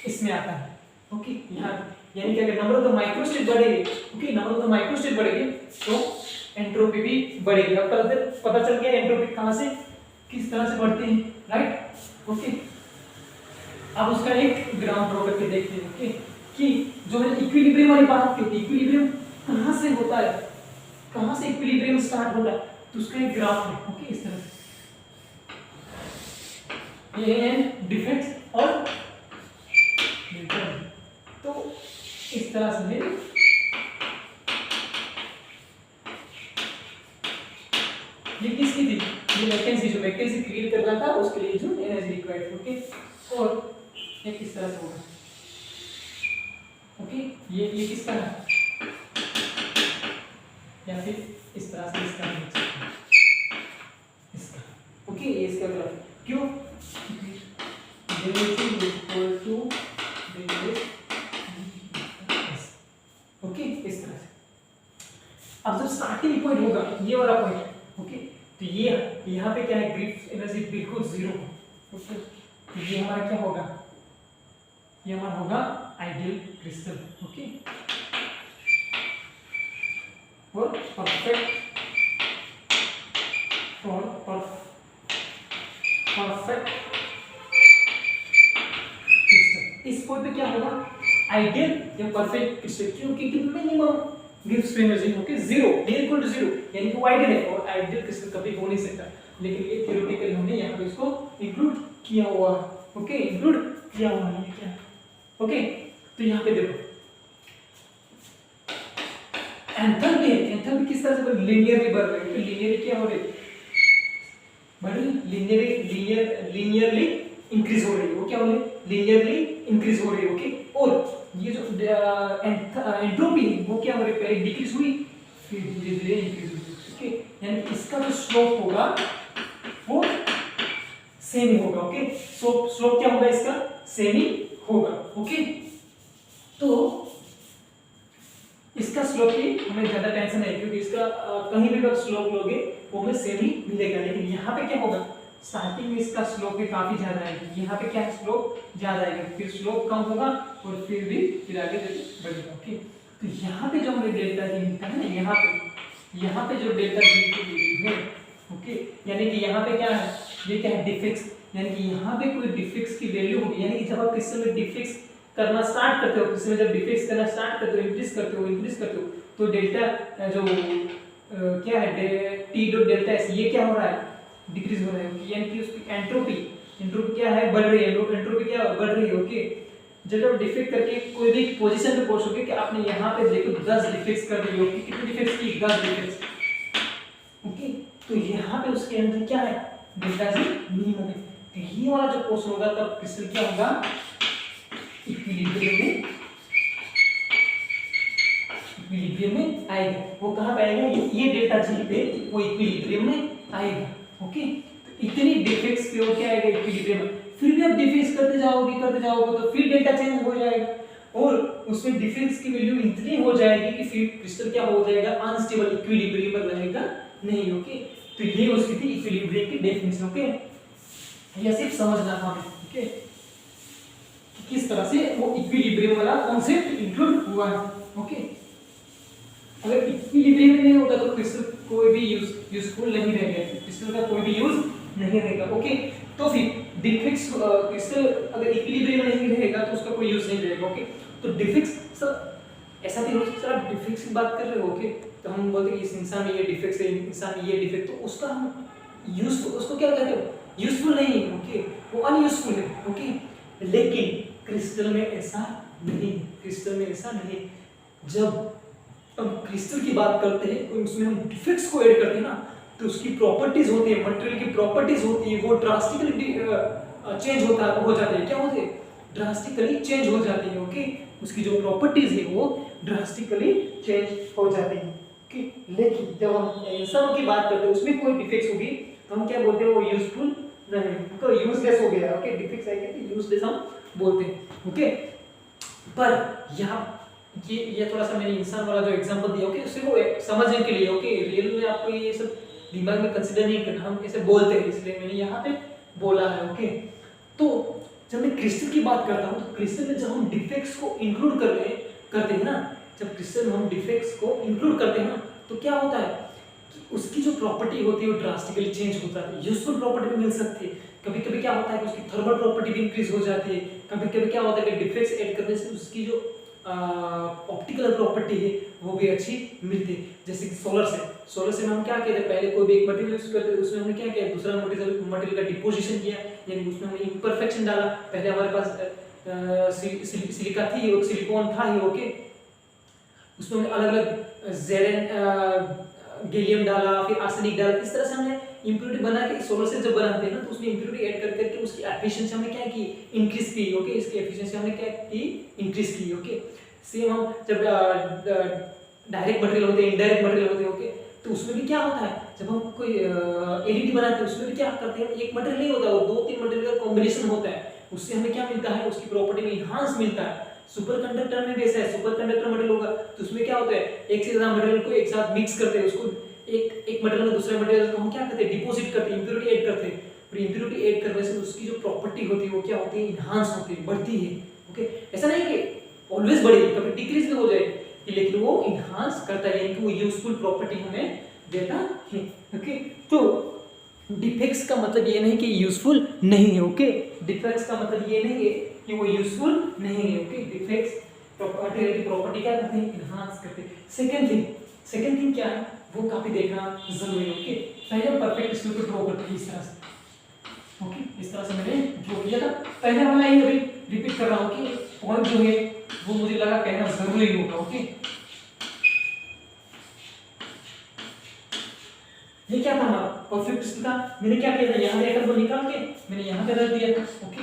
इसमें आता है। ओके, यहाँ यानी कि अगर नंबर ऑफ द माइक्रोस्टेट बढ़ेगी, okay, number of the microstate बढ़ेगी तो एंट्रोपी भी बढ़ेगी। अब पता चल गया एंट्रोपी कहाँ से किस तरह से बढ़ती है, राइट। ओके, अब उसका एक ग्राफ ड्रॉ करके देखते हैं। ओके, कि जो है इक्विलिब्रियम वाली बात की, इक्विलिब्रियम कहाँ से होता है, कहाँ से इक्विलिब्रियम स्टार्ट होता है, तो उसका एक ग्राफ है। ओके, इस तरह से ये है डिफेक्ट्स और रिटर्न, तो इस तरह से है। ये किसकी थी, ये वैकेंसी, जो वैकेंसी क्रिएट कर रहा था उसके लिए जो एनर्जी रिक्वायर्ड। ओके, और ये किस तरह से होगा। ओके, ये किस तरह, या फिर इस तरह से इसका इसका। ओके, ये इसका ग्राफ क्यों, डेरिवेटिव इक्वल टू ओके, इस तरह से। अब जब स्टार्टिंग पॉइंट होगा ये वाला पॉइंट, ओके, तो ये यहाँ पे क्या है, ग्रिप एनर्जी बिल्कुल जीरो। ओके, तो ये हमारा क्या होगा, ये हमारा होगा आइडियल क्रिस्टल। ओके, और परफेक्ट क्रिस्टल। इस पॉइंट पे क्या होगा, आइडियल या परफेक्ट क्रिस्टल, क्योंकि minimum gives to energy, okay, zero, equal to zero, यानी कि वो आइडियल है और आइडियल क्रिस्टल कभी हो नहीं सकता। लेकिन ये थ्योरेटिकली हमने यहाँ पे इसको इंक्लूड किया हुआ है। ओके, इंक्लूड किया हुआ है क्या। ओके, तो यहाँ पे देखो एंथैल्पी है, एंथैल्पी किस तरह से लीनियरली बढ़ रही है, तो लीनियरली क्या हो रही है, बढ़ रही, लीनियरली इंक्रीज हो रही है। वो क्या हो रही है, लीनियरली इंक्रीज हो रही है। ओके, और ये जो एंट्रोपी वो क्या हो रही है, पहले डिक्रीज हुई फिर धीरे धीरे इंक्रीज हुई। ओके, यानी इसका जो स्लोप होगा वो सेम ही होगा। ओके, स्लोप क्या होगा, इसका सेम ही होगा। ओके, तो इसका स्लोप की हमें ज्यादा टेंशन है, क्योंकि इसका कहीं भी आप स्लोप लोगे वो हमें सेम ही मिलेगा। लेकिन यहाँ पे क्या होगा, स्टार्टिंग में इसका स्लोप भी काफी ज्यादा है, यहाँ पे क्या है, स्लोप ज्यादा है, फिर स्लोप कम होगा और फिर आगे बढ़ेगा। ओके, तो यहाँ पे जो हमें डेल्टा जी मिलता है ना, यहाँ पे जो डेल्टा जी की वैल्यू है, ओके, यानी कि यहाँ पे क्या है, ये क्या है, डिफेक्ट्स, यानी कि यहाँ पे कोई डिफेक्ट्स की वैल्यू होगी, यानी कि जब आप क्रिस्टल में डिफेक्ट्स करना स्टार्ट करते हो, क्रिस्टल में जब डिफेक्ट्स करना स्टार्ट करते हो, इंक्रीज करते हो, तो डेल्टा जो क्या है, टी डॉट डेल्टा एस, ये क्या हो रहा है, डिक्रीज हो रहा है, यानी कि उसकी एंट्रोपी क्या है, बढ़ रही है, एंट्रोपी क्या बढ़ रही है। ओके, जब आप डिफेक्ट करके कोई भी पोजीशन पे पहुंचोगे कि आपने यहाँ पे देखो 10 डिफेक्ट्स कर दिए, ओके, कितने डिफेक्ट्स की, 10 डिफेक्ट्स। ओके, तो यहाँ पे उसके अंदर क्या है, डेल्टा जी मिनिमम है, तो ये वाला जो पोर्शन होगा तब क्रिस्टल क्या होगा, इक्विलिब्रियम में आएगा। वो कहाँ पे आएगा, ये डेल्टा जी पे वो इक्विलिब्रियम में आएगा। ओके, तो इतनी डिफेक्ट्स पे वो क्या आएगा, इक्विलिब्रियम में। फिर भी आप डिफेक्ट्स करते जाओगे तो फिर डेल्टा चेंज हो जाएगा और उसमें डिफेक्ट्स की वैल्यू इतनी हो जाएगी कि फिर क्रिस्टल क्या हो जाएगा, अनस्टेबल, इक्विलिब्रियम में रहेगा नहीं। ओके, तो ये उसकी थी इक्विलिब्रियम की डेफिनेशन। ओके, ये सिर्फ समझना था हमें। ओके, किस तरह से वो इक्विलिब्रियम वाला कॉन्सेप्ट इंक्लूड हुआ है। ओके, अगर इक्विलिब्रियम नहीं होता तो क्रिस्टल कोई भी यूजफुल नहीं रहेगा, क्रिस्टल का कोई भी यूज नहीं रहेगा। ओके, तो फिर डिफेक्ट्स, क्रिस्टल अगर इक्विलिब्रियम नहीं रहेगा तो उसका कोई यूज नहीं रहेगा। ओके, तो डिफेक्ट्स सर ऐसा भी हो सकता है, आप डिफेक्ट्स की बात कर रहे हो, ओके, तो हम बोलते हैं कि इस इंसान में ये डिफेक्ट्स है, इंसान में ये डिफेक्ट, तो उसका हम यूजफुल, उसको क्या कहते हो, यूजफुल नहीं है। ओके, वो अनयूजफुल है। ओके, लेकिन क्रिस्टल में ऐसा नहीं, क्रिस्टल में ऐसा नहीं। जब हम क्रिस्टल की बात करते हैं तो उसमें हम डिफेक्ट्स को ऐड करते हैं ना, तो उसकी प्रॉपर्टीज होती है, मटेरियल की प्रॉपर्टीज होती है, वो ड्रास्टिकली चेंज हो जाते हैं। क्या होते हैं, ड्रास्टिकली चेंज हो जाती है। ओके, उसकी जो प्रॉपर्टीज है वो ड्रास्टिकली चेंज हो जाती है। ओके। लेकिन जब हम इंसानों की बात करते हैं उसमें कोई डिफेक्ट्स होगी तो हम क्या बोलते हैं, वो यूजफुल नहीं, तो यूजलेस हो गया। ओके, डिफेक्ट्स आए कहते हैं यूजलेस हम बोलते हैं। ओके, पर यहाँ ये थोड़ा सा मैंने इंसान वाला जो एग्जांपल दिया, ओके, उससे वो समझने के लिए, ओके, रियल में आपको ये सब दिमाग में कंसीडर नहीं करना, हम ऐसे बोलते हैं इसलिए मैंने यहाँ पे बोला है। ओके, तो जब मैं क्रिस्टल की बात करता हूँ तो क्रिस्टल में जब हम डिफेक्ट्स को इंक्लूड करते हैं ना, जब क्रिस्टल में हम डिफेक्ट्स को इंक्लूड करते हैं ना, तो क्या होता है कि उसकी जो प्रॉपर्टी होती है वो ड्रास्टिकली चेंज होता है। यूजफुल प्रॉपर्टी भी मिल सकती है, कभी कभी क्या होता है कि उसकी थर्मल प्रॉपर्टी भी इंक्रीज हो जाती है, कभी कभी क्या होता है कि डिफेक्ट्स ऐड करने से उसकी जो ऑप्टिकल प्रॉपर्टी है वो भी अच्छी मिलती है। जैसे कि सोलर से हम क्या कहते हैं, पहले कोई भी एक मटेरियल यूज करते थे, उसमें हमने क्या किया, दूसरा मटेरियल का डिपोजिशन किया, यानी उसमें हमने इम्परफेक्शन डाला। पहले हमारे पास सिलिका थी, वो सिलिकॉन था ही, ओके, उसमें हमने अलग अलग जेरेन गैलियम डाला, फिर आर्सेनिक डाला, इस तरह से हमने इंप्योरिटी बना के सोलर सेल जब बनाते हैं ना तो उसमें इंप्योरिटी ऐड कर करके उसकी एफिशिएंसी हमने क्या की, इंक्रीज की। ओके, इसकी एफिशिएंसी हमने क्या की, इंक्रीज की। ओके, सेम हम जब डायरेक्ट मटेरियल होते हैं, इनडायरेक्ट मटेरियल होते हैं, ओके, तो उसमें भी क्या होता है, जब हम कोई एलईडी बनाते हैं उसमें भी क्या करते हैं, एक मटेरियल नहीं होता, वो दो तीन मटेरियल का कॉम्बिनेशन होता है, उससे हमें क्या मिलता है, उसकी प्रॉपर्टी में इनहांस मिलता है। सुपर कंडक्टर में भी ऐसा है, सुपर कंडक्टर मटेरियल होगा तो उसमें क्या होता है, एक से ज्यादा मटेरियल को एक साथ मिक्स करते हैं, उसको एक मटेरियल में दूसरे मटेरियल को हम क्या करते हैं, डिपॉजिट करते हैं, इंप्योरिटी ऐड करते हैं, और इंप्योरिटी ऐड करने से उसकी जो प्रॉपर्टी होती है वो क्या होती है, इनहांस होती है, बढ़ती है। ओके, ऐसा नहीं कि ऑलवेज बढ़ेगी, कभी डिक्रीज भी हो जाएगी, लेकिन वो इनहांस करता है, यानी कि वो यूजफुल प्रॉपर्टी हमें देता है। ओके, तो डिफेक्ट्स का मतलब ये नहीं कि यूजफुल नहीं है। ओके, डिफेक्ट्स का मतलब ये नहीं है कि वो यूजफुल नहीं है। ओके, डिफेक्ट्स प्रॉपर्टी क्या करते हैं, इनहांस करते हैं। सेकंड थिंग क्या है, वो काफी देखना जरूरी है। ओके, पहले हम परफेक्ट स्क्वायर को ड्रॉ करते हैं इस तरह से। ओके, इस तरह से मैंने ड्रॉ किया था, पहले वाला ही अभी रिपीट कर रहा हूँ कि पॉइंट जो है वो मुझे लगा कहना जरूरी होगा। ओके, ये क्या था हमारा परफेक्ट स्क्वायर था, मैंने क्या किया था, यहाँ लेकर को निकाल के मैंने यहाँ पे रख दिया था। ओके,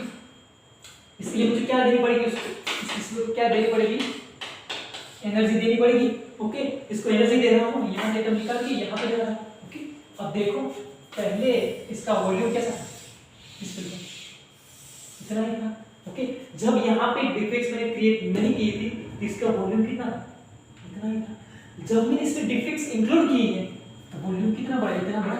इसके लिए मुझे क्या देनी पड़ेगी, इसको क्या देनी पड़ेगी, एनर्जी देनी पड़ेगी। ओके, इसको एनर्जी दे रहा हूँ, यहाँ लेकर निकाल के यहाँ पे दे रहा हूँ। ओके, अब देखो पहले इसका वॉल्यूम कैसा था, इतना ही था। ओके, जब यहाँ पे डिफेक्ट्स मैंने क्रिएट नहीं की थी तो इसका वॉल्यूम कितना, इतना ही था। जब मैंने इसमें डिफेक्ट्स इंक्लूड किए हैं तो वॉल्यूम कितना बढ़ा, इतना बढ़ा।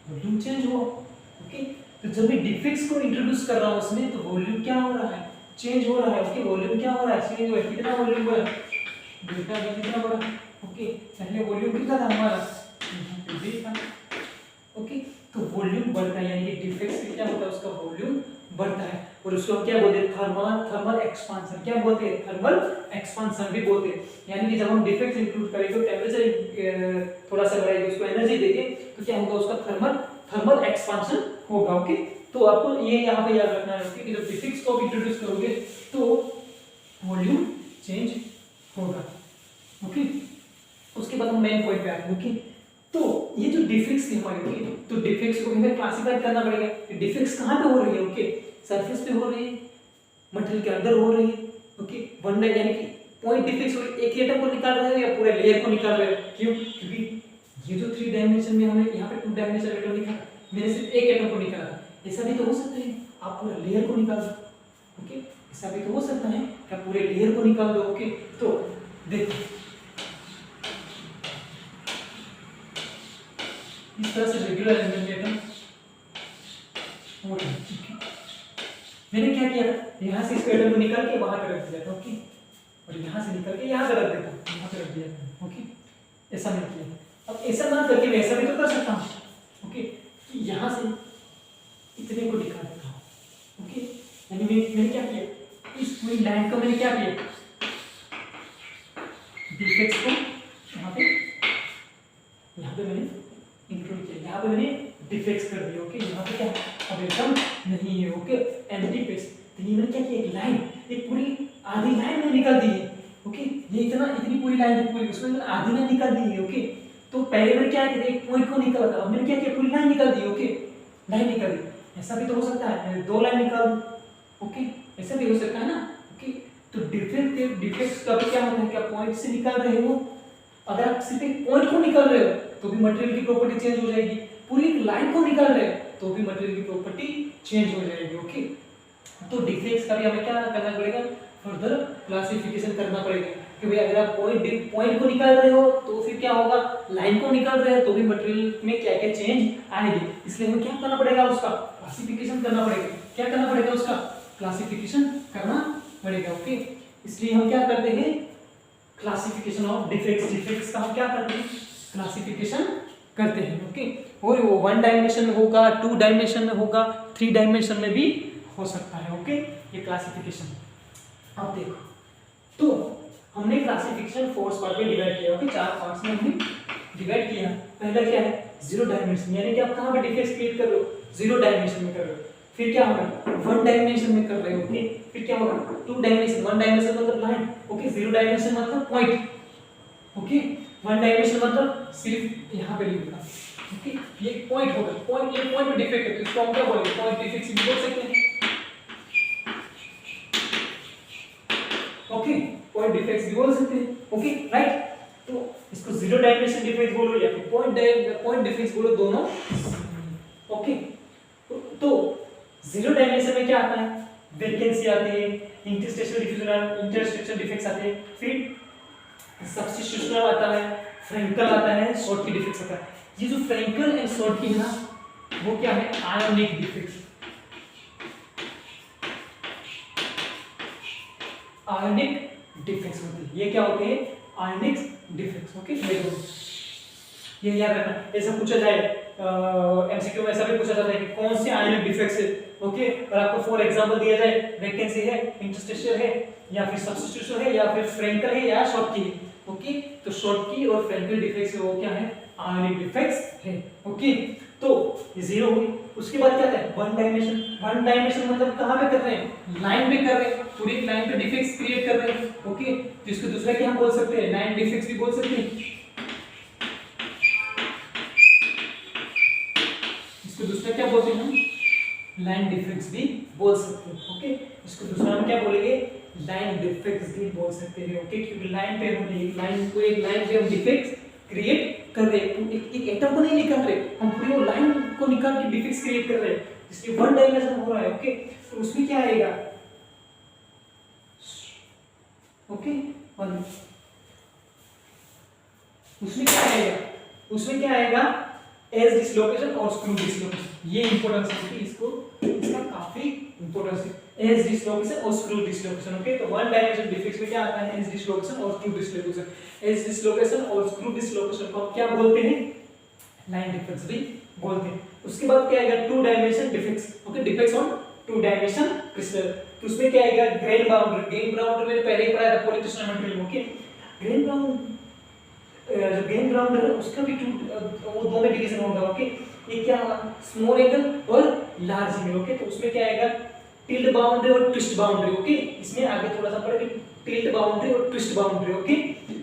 वॉल्यूम चेंज हुआ। ओके, तो जब मैं डिफेक्ट्स को इंट्रोड्यूस कर रहा हूं उसमें तो वॉल्यूम क्या हो रहा है, चेंज हो रहा है। ओके, वॉल्यूम क्या हो रहा है, चेंज हो रहा है। कितना वॉल्यूम बढ़ा, डेल्टा वी कितना बढ़ा। ओके, पहले वॉल्यूम कितना था हमारा, वी था। ओके, तो वॉल्यूम बढ़ता है, यानी कि डिफेक्ट्स से क्या होता है, उसका वॉल्यूम बढ़ता है, और उसको हम क्या बोलते हैं, थर्मल एक्सपांशन। क्या बोलते हैं, थर्मल एक्सपांशन भी बोलते हैं। यानी कि जब हम डिफेक्ट्स इंक्लूड करेंगे तो टेंपरेचर थोड़ा सा बढ़ाएंगे, उसको एनर्जी देंगे तो क्या होगा, उसका थर्मल एक्सपांशन होगा। ओके, तो आपको ये यहाँ पे याद रखना है कि जब डिफेक्ट्स को इंट्रोड्यूस करोगे तो वॉल्यूम चेंज होगा। ओके, उसके बाद हम मेन पॉइंट पे आते हैं। ओके, तो ये जो डिफेक्ट्स थे हमारे, ओके, तो डिफेक्ट्स को हमें क्लासिफाई करना पड़ेगा कि डिफेक्ट्स कहाँ पे हो रही है। ओके, सरफेस पे हो रही है, मटेरियल के अंदर हो रही है। ओके, वन यानी कि पॉइंट डिफेक्ट्स हो, एक ही एटम को निकाल रहे हो या पूरे लेयर को निकाल रहे हो। क्यों, क्योंकि ये जो 3 डायमेंशन में हमें यहाँ पे 2 डायमेंशन एटम निकाला, मैंने सिर्फ एक एटम को निकाला, ऐसा भी तो हो सकता है आप पूरे लेयर को निकाल दो। ओके, ऐसा भी तो हो सकता है कि आप पूरे लेयर को निकाल दो। ओके, तो देखो इस तरह से रेगुलर एंगल में एटम हो रहा है। मैंने क्या किया था, यहाँ से इस एटम को निकाल के वहां पे रख दिया था। ओके, और यहाँ से निकाल के यहाँ पे रख देता, यहाँ पे रख दिया था। ओके, ऐसा मैंने किया। अब ऐसा ना करके मैं ऐसा भी तो कर सकता हूँ। ओके, कि यहाँ से इतने को दिखा देता हूँ। ओके, यानी मैंने क्या किया, इस पूरी लाइन को मैंने क्या किया, डिफेक्ट्स को यहाँ पे मैंने इंक्लूड किया, यहाँ पे मैंने डिफेक्ट्स कर दिए। ओके, यहाँ पे क्या अब एटम नहीं है। ओके, एंटी फेस, तो ये मैंने क्या किया, एक लाइन, एक पूरी आधी लाइन मैंने निकाल दी है। ओके, ये इतनी पूरी लाइन है पूरी, उसमें मैंने आधी लाइन निकाल दी है। ओके, तो पहले मैंने क्या किया, एक पॉइंट को निकाला था, अब मैंने क्या किया, पूरी लाइन निकाल दी। ओके, लाइन निकाल दी। ऐसा भी तो हो सकता है 2 लाइन निकाल दूं। ओके, ऐसा भी हो सकता है ना। ओके, तो डिफेक्ट्स का भी क्या होता है, क्या पॉइंट से निकाल रहे हो, अगर आप सिर्फ एक पॉइंट को निकाल रहे हो तो भी मटेरियल की प्रॉपर्टी चेंज हो जाएगी, पूरी एक लाइन को निकाल रहे हो तो भी मटेरियल की प्रॉपर्टी चेंज हो जाएगी। ओके, तो डिफेक्ट्स का भी हमें क्या करना पड़ेगा, फर्दर क्लासिफिकेशन करना पड़ेगा कि भाई अगर आप पॉइंट को निकाल रहे हो तो फिर क्या होगा, लाइन को निकाल रहे हो तो भी मटेरियल में क्या क्या चेंज आएगी, इसलिए हमें क्या करना पड़ेगा, उसका क्लासिफिकेशन करना पड़ेगा। क्या करना पड़ेगा, उसका क्लासिफिकेशन करना पड़ेगा। ओके, इसलिए हम क्या करते हैं, क्लासिफिकेशन ऑफ डिफेक्ट्स, डिफेक्ट्स का हम क्या करते हैं, क्लासिफिकेशन करते हैं। ओके, और वो 1 डायमेंशन में होगा, 2 डायमेंशन में होगा, 3 डायमेंशन में भी हो सकता है। ओके, ये क्लासिफिकेशन। अब देखो, तो हमने क्लासिफिकेशन 4 पार्ट में डिवाइड किया। ओके, 4 पार्ट्स में हमने डिवाइड किया। पहला क्या है, 0 डायमेंशन, यानी कि आप कहां पे डिफेक्ट्स क्रिएट कर रहे हो, 0 डायमेंशन में कर रहे हो। फिर क्या होगा, 1 डायमेंशन में कर रहे हो। ओके, फिर क्या होगा, 2 डायमेंशन, 1 डायमेंशन मतलब लाइन। ओके, 0 डायमेंशन मतलब पॉइंट। ओके, 1 डायमेंशन मतलब सिर्फ यहां पे लिखना। ओके, ये पॉइंट होगा, पॉइंट, ये पॉइंट में डिफेक्ट है तो इसको हम क्या बोलेंगे, पॉइंट डिफेक्ट भी बोल सकते हैं। ओके, पॉइंट डिफेक्ट्स भी बोल सकते हैं। ओके, राइट, तो इसको 0 डायमेंशन डिफेक्ट बोलो या फिर पॉइंट डिफेक्ट्स बोलो, दोनों। ओके, तो 0 डायमेंशन में क्या आता है, वैकेंसी आती है, इंटरस्ट्रक्चरल डिफेक्ट्स आते हैं, फिर सब्स्टिट्यूशनल आता है, फ्रैंकल आता है, शॉर्ट की डिफेक्ट्स आता है। ये जो फ्रैंकल एंड शॉर्ट की है ना, वो क्या है, आयोनिक डिफेक्ट्स, आयोनिक डिफेक्ट्स होते हैं। ये क्या होते हैं, आयोनिक डिफेक्ट्स। ओके, ये याद रखना, ऐसा पूछा जाए एमसीक्यू में, ऐसा भी पूछा जाता है कि कौन से आयोनिक डिफेक्ट्स है। ओके, और आपको फॉर एग्जांपल दिया जाए, वैकेंसी है, इंटरस्टिशियल है, या फिर सब्स्टिट्यूशन है, या फिर फ्रैंकल है, या शॉर्ट की है। ओके, तो शॉर्ट की और फ्रैंकल डिफेक्ट्स है वो क्या है, आयोनिक डिफेक्ट्स है। ओके, तो ये 0 हुई। उसके बाद क्या है, 1 डायमेंशन। 1 डायमेंशन मतलब कहां पे कर रहे हैं, लाइन पे कर रहे हैं, पूरी एक लाइन पे डिफेक्ट्स क्रिएट कर रहे हैं। ओके, तो इसको दूसरा क्या हम बोल सकते हैं, लाइन डिफेक्ट्स भी बोल सकते हैं। इसको दूसरा क्या बोलते हैं हम, लाइन डिफेक्ट्स भी बोल सकते हैं। ओके, इसको दूसरा हम क्या बोलेंगे, लाइन डिफेक्ट्स भी बोल सकते हैं। ओके, क्योंकि लाइन पे हम एक लाइन पे हम डिफेक्ट्स क्रिएट कर रहे हैं, एक एटम को नहीं निकाल रहे, हम पूरी वो लाइन को निकाल के डिफेक्ट्स क्रिएट कर रहे हैं, इसलिए 1 डायमेंशन हो रहा है। ओके, तो उसमें क्या आएगा, ओके, 1, उसमें क्या आएगा, उसमें क्या आएगा, एज डिसलोकेशन और स्क्रू डिसलोकेशन। ये इंपॉर्टेंस है, इसको, इसका काफी इंपॉर्टेंस है, एज डिसलोकेशन और स्क्रू डिसलोकेशन। ओके, तो 1 डायमेंशन डिफेक्ट्स में क्या आता है, एज डिसलोकेशन और स्क्रू डिसलोकेशन। एज डिसलोकेशन और स्क्रू डिसलोकेशन को हम क्या बोलते हैं, लाइन डिफेक्ट्स भी बोलते हैं। उसके बाद क्या आएगा, 2 dimension defects. Okay, defects on 2 dimension crystal, तो उसमें क्या आएगा, ग्रेन बाउंड्री। ग्रेन बाउंड्री मैंने पहले ही पढ़ाया था polycrystal material. Okay, grain boundary, जो ग्रेन बाउंड्री है उसका भी वो 2 में डिवीजन होगा। ओके, ये क्या होगा, स्मॉल एंगल और लार्ज एंगल। ओके, तो उसमें क्या आएगा, टिल्ट बाउंड्री और ट्विस्ट बाउंड्री। ओके, इसमें आगे थोड़ा सा पढ़ेंगे, टिल्ट बाउंड्री और ट्विस्ट बाउंड्री। ओके,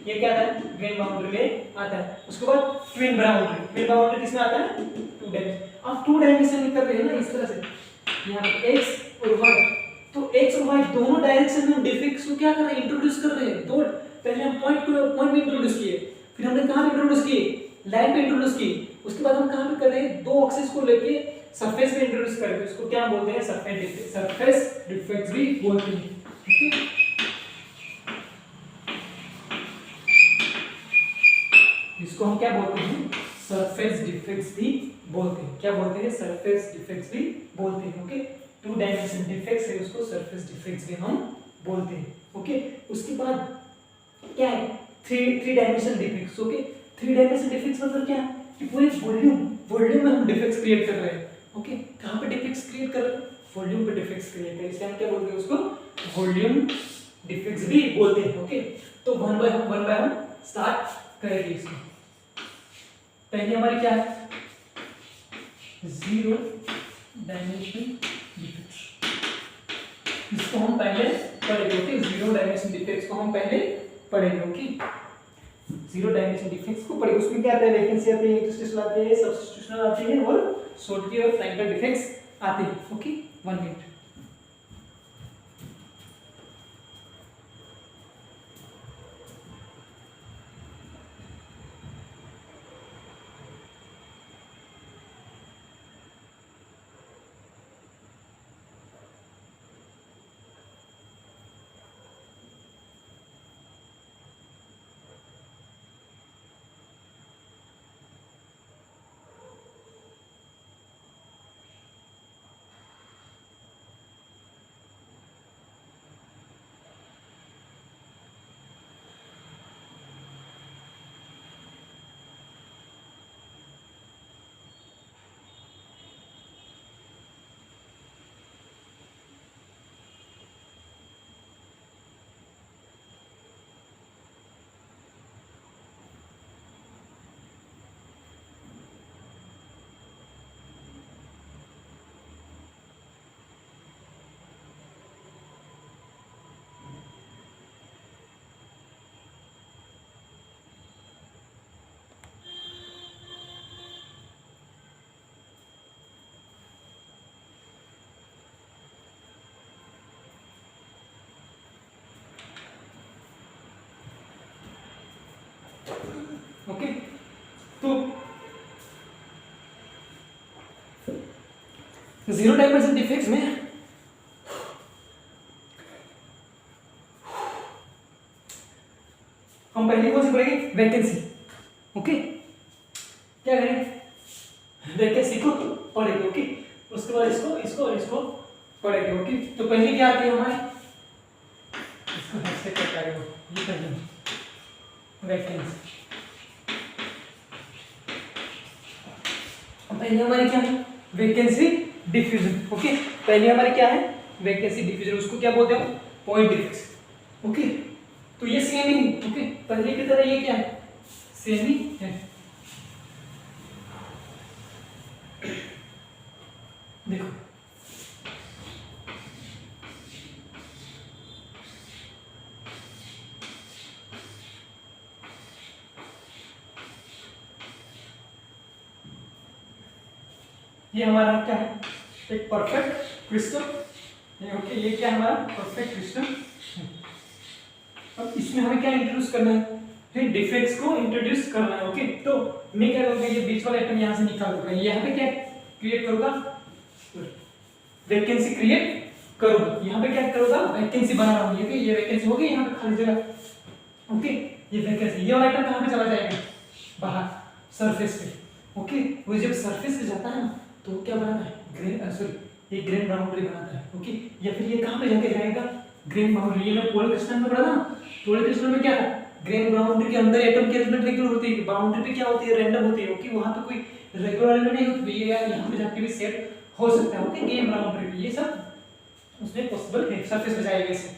ये क्या आता है, ग्रेन बाउंड्री में आता है। उसके बाद ट्विन बाउंड्री। ट्विन बाउंड्री किसमें आता है, 2 डायमेंशन। अब 2 डायमेंशन में कर रहे हैं ना, इस तरह से, यहाँ पे x और y, तो x और y दोनों डायरेक्शन में हम डिफेक्ट्स को क्या कर रहे हैं, इंट्रोड्यूस कर रहे हैं। तो पहले हम पॉइंट में इंट्रोड्यूस किए, फिर हमने कहां पे इंट्रोड्यूस किए, लाइन पे इंट्रोड्यूस किए, उसके बाद हम कहां पे कर रहे हैं, 2 एक्सिस को लेके सरफेस पे इंट्रोड्यूस कर रहे हैं, उसको क्या बोलते हैं, सरफेस डिफेक्ट्स भी बोलते हैं। ओके, इसको हम क्या बोलते हैं, सरफेस डिफेक्ट्स भी बोलते हैं। क्या बोलते हैं, सरफेस डिफेक्ट्स भी बोलते हैं। ओके, 2 डायमेंशन डिफेक्ट्स है, उसको सरफेस डिफेक्ट्स भी हम बोलते हैं। ओके, उसके बाद क्या है, 3 dimension defects. Okay, 3 dimension defects मतलब क्या है, कि पूरे वॉल्यूम में हम डिफेक्ट्स क्रिएट कर रहे हैं। ओके, कहां पे डिफेक्ट्स क्रिएट कर रहे हैं, वॉल्यूम पे डिफेक्ट्स क्रिएट कर रहे हैं, इसलिए हम क्या बोलते हैं, उसको वॉल्यूम डिफेक्ट्स भी बोलते हैं। ओके, तो वन बाय हम स्टार्ट करेंगे इसको। पहले हमारी क्या है, 0 डायमेंशन डिफेक्ट्स, इसको हम पहले पढ़ेंगे। ओके, 0 डायमेंशन डिफेक्ट्स को हम पहले पढ़ेंगे। ओके, 0 डायमेंशन डिफेक्ट्स को पढ़ेंगे। उसमें क्या आता है, वैकेंसी आती है, इंटरस्टिशियल आती है, सब्स्टिट्यूशनल आती है, और शॉर्ट की और फ्रैंकल डिफेक्ट्स आते हैं। Okay, 1 minute. ओके, तो जीरो डायमेंशन डिफेक्ट्स में हम पहले कौन सी पढ़ेंगे, वैकेंसी। ओके, क्या करें, वैकेंसी को पढ़ेंगे। ओके, उसके बाद इसको इसको और इसको पढ़ेंगे। ओके, तो पहले क्या आती है हमारे, इसको ऐसे करता है, ये पहले वैकेंसी। पहले हमारे क्या है, वैकेंसी डिफ्यूजन। ओके, पहले हमारे क्या है, वैकेंसी डिफ्यूजन, उसको क्या बोलते हैं, पॉइंट डिफेक्ट्स। ओके, तो ये सेम ही, ओके, पहले की तरह ये क्या है, सेम ही है। देखो ये हमारा क्या है, एक परफेक्ट क्रिस्टल। ओके, ये क्या है हमारा परफेक्ट क्रिस्टल। अब इसमें हमें क्या इंट्रोड्यूस करना है, फिर डिफेक्ट्स को इंट्रोड्यूस करना है। ओके, तो मैं क्या करूंगा, ये बीच वाला एटम यहां से निकाल दूंगा, यहाँ पे क्या क्रिएट करूंगा, वैकेंसी क्रिएट करूंगा। यहाँ पे क्या करूंगा, वैकेंसी बना रहा हूँ, ये वैकेंसी हो गई, यहाँ पे खाली जगह। ओके, ये वैकेंसी, ये वाला आइटम कहाँ पे चला जाएगा, बाहर सरफेस पे। ओके, वो जब सरफेस पे जाता है ना, तो क्या बनाता है, ग्रेन, सॉरी ये ग्रेन बाउंड्री बनाता है। ओके, या फिर ये कहाँ पे जाके जाएगा, ग्रेन बाउंड्री। ये मैं पोलर क्रिस्टल में पढ़ा था, पोलर क्रिस्टल में क्या था, ग्रेन बाउंड्री के अंदर एटम की अरेंजमेंट रेगुलर होती है, बाउंड्री पे क्या होती है, रैंडम होती है। ओके, वहां पे कोई रेगुलर अरेंजमेंट नहीं होती, ये यहाँ पे जाके भी सेट हो सकता है। ओके, गेम बाउंड्री पे ये सब उसमें पॉसिबल है, सरफेस पे जाएगा इसे,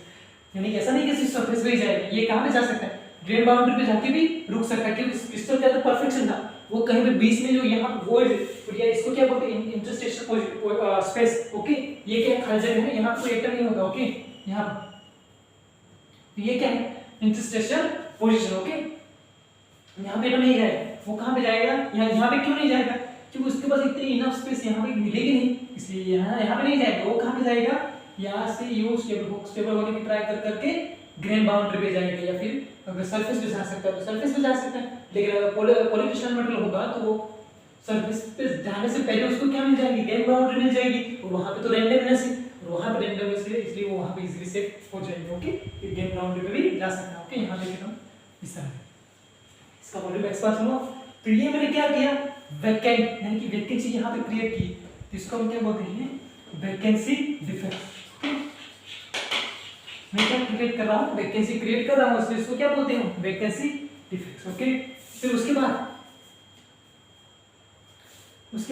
यानी कि ऐसा नहीं कि सिर्फ सरफेस पे ही जाएगा, ये कहां पे जा सकता है, ग्रेन बाउंड्री पे जाके भी रुक सकता है। क्योंकि क्रिस्टल क्या था, परफेक्शन था, वो कहीं पे बीच में जो यहाँ वॉइड, या इसको क्या बोलते हैं, इंटरस्टेशियल स्पेस। ओके, ये क्या खाली जगह है, यहाँ पे कोई एटम नहीं होगा। ओके, यहाँ पे ये क्या है, इंटरस्टेशियल पोजीशन। ओके, यहाँ पे एटम नहीं जाएगा, वो कहां पे जाएगा, यहाँ पे क्यों नहीं जाएगा, क्योंकि उसके पास इतनी इनफ स्पेस यहाँ पे मिलेगी नहीं, इसलिए यहाँ पे नहीं जाएगा। वो कहां पे जाएगा, यहाँ से यू स्टेबल होने की ट्राई कर करके ग्रेन बाउंड्री पे जाएगा, या फिर अगर सरफेस पे जा सकता है तो सरफेस पे जा सकता है। लेकिन अगर पॉलीक्रिस्टल मेटल होगा तो वो सरफेस पे जाने से पहले उसको क्या मिल जाएगी, ग्रेन बाउंड्री मिल जाएगी, और वहां पे तो रैंडमनेस है, और वहां पे रैंडमनेस है, इसलिए वो वहां पे इजीली सेट हो जाएगी। ओके, ये ग्रेन बाउंड्री पे भी जा सकता है। ओके, यहाँ देखिए हम इस तरह इसका वॉल्यूम एक्सपांड हुआ। तो ये मैंने क्या किया, वैकेंट, यानी कि वैकेंसी यहाँ पे क्रिएट की, तो इसको हम क्या बोलते हैं, वैकेंसी डिफेक्ट। मैं क्या क्रिएट कर रहा हूँ, वैकेंसी क्रिएट कर रहा हूँ, इसलिए इसको क्या बोलते हैं, वैकेंसी डिफेक्ट्स। ओके, फिर उसके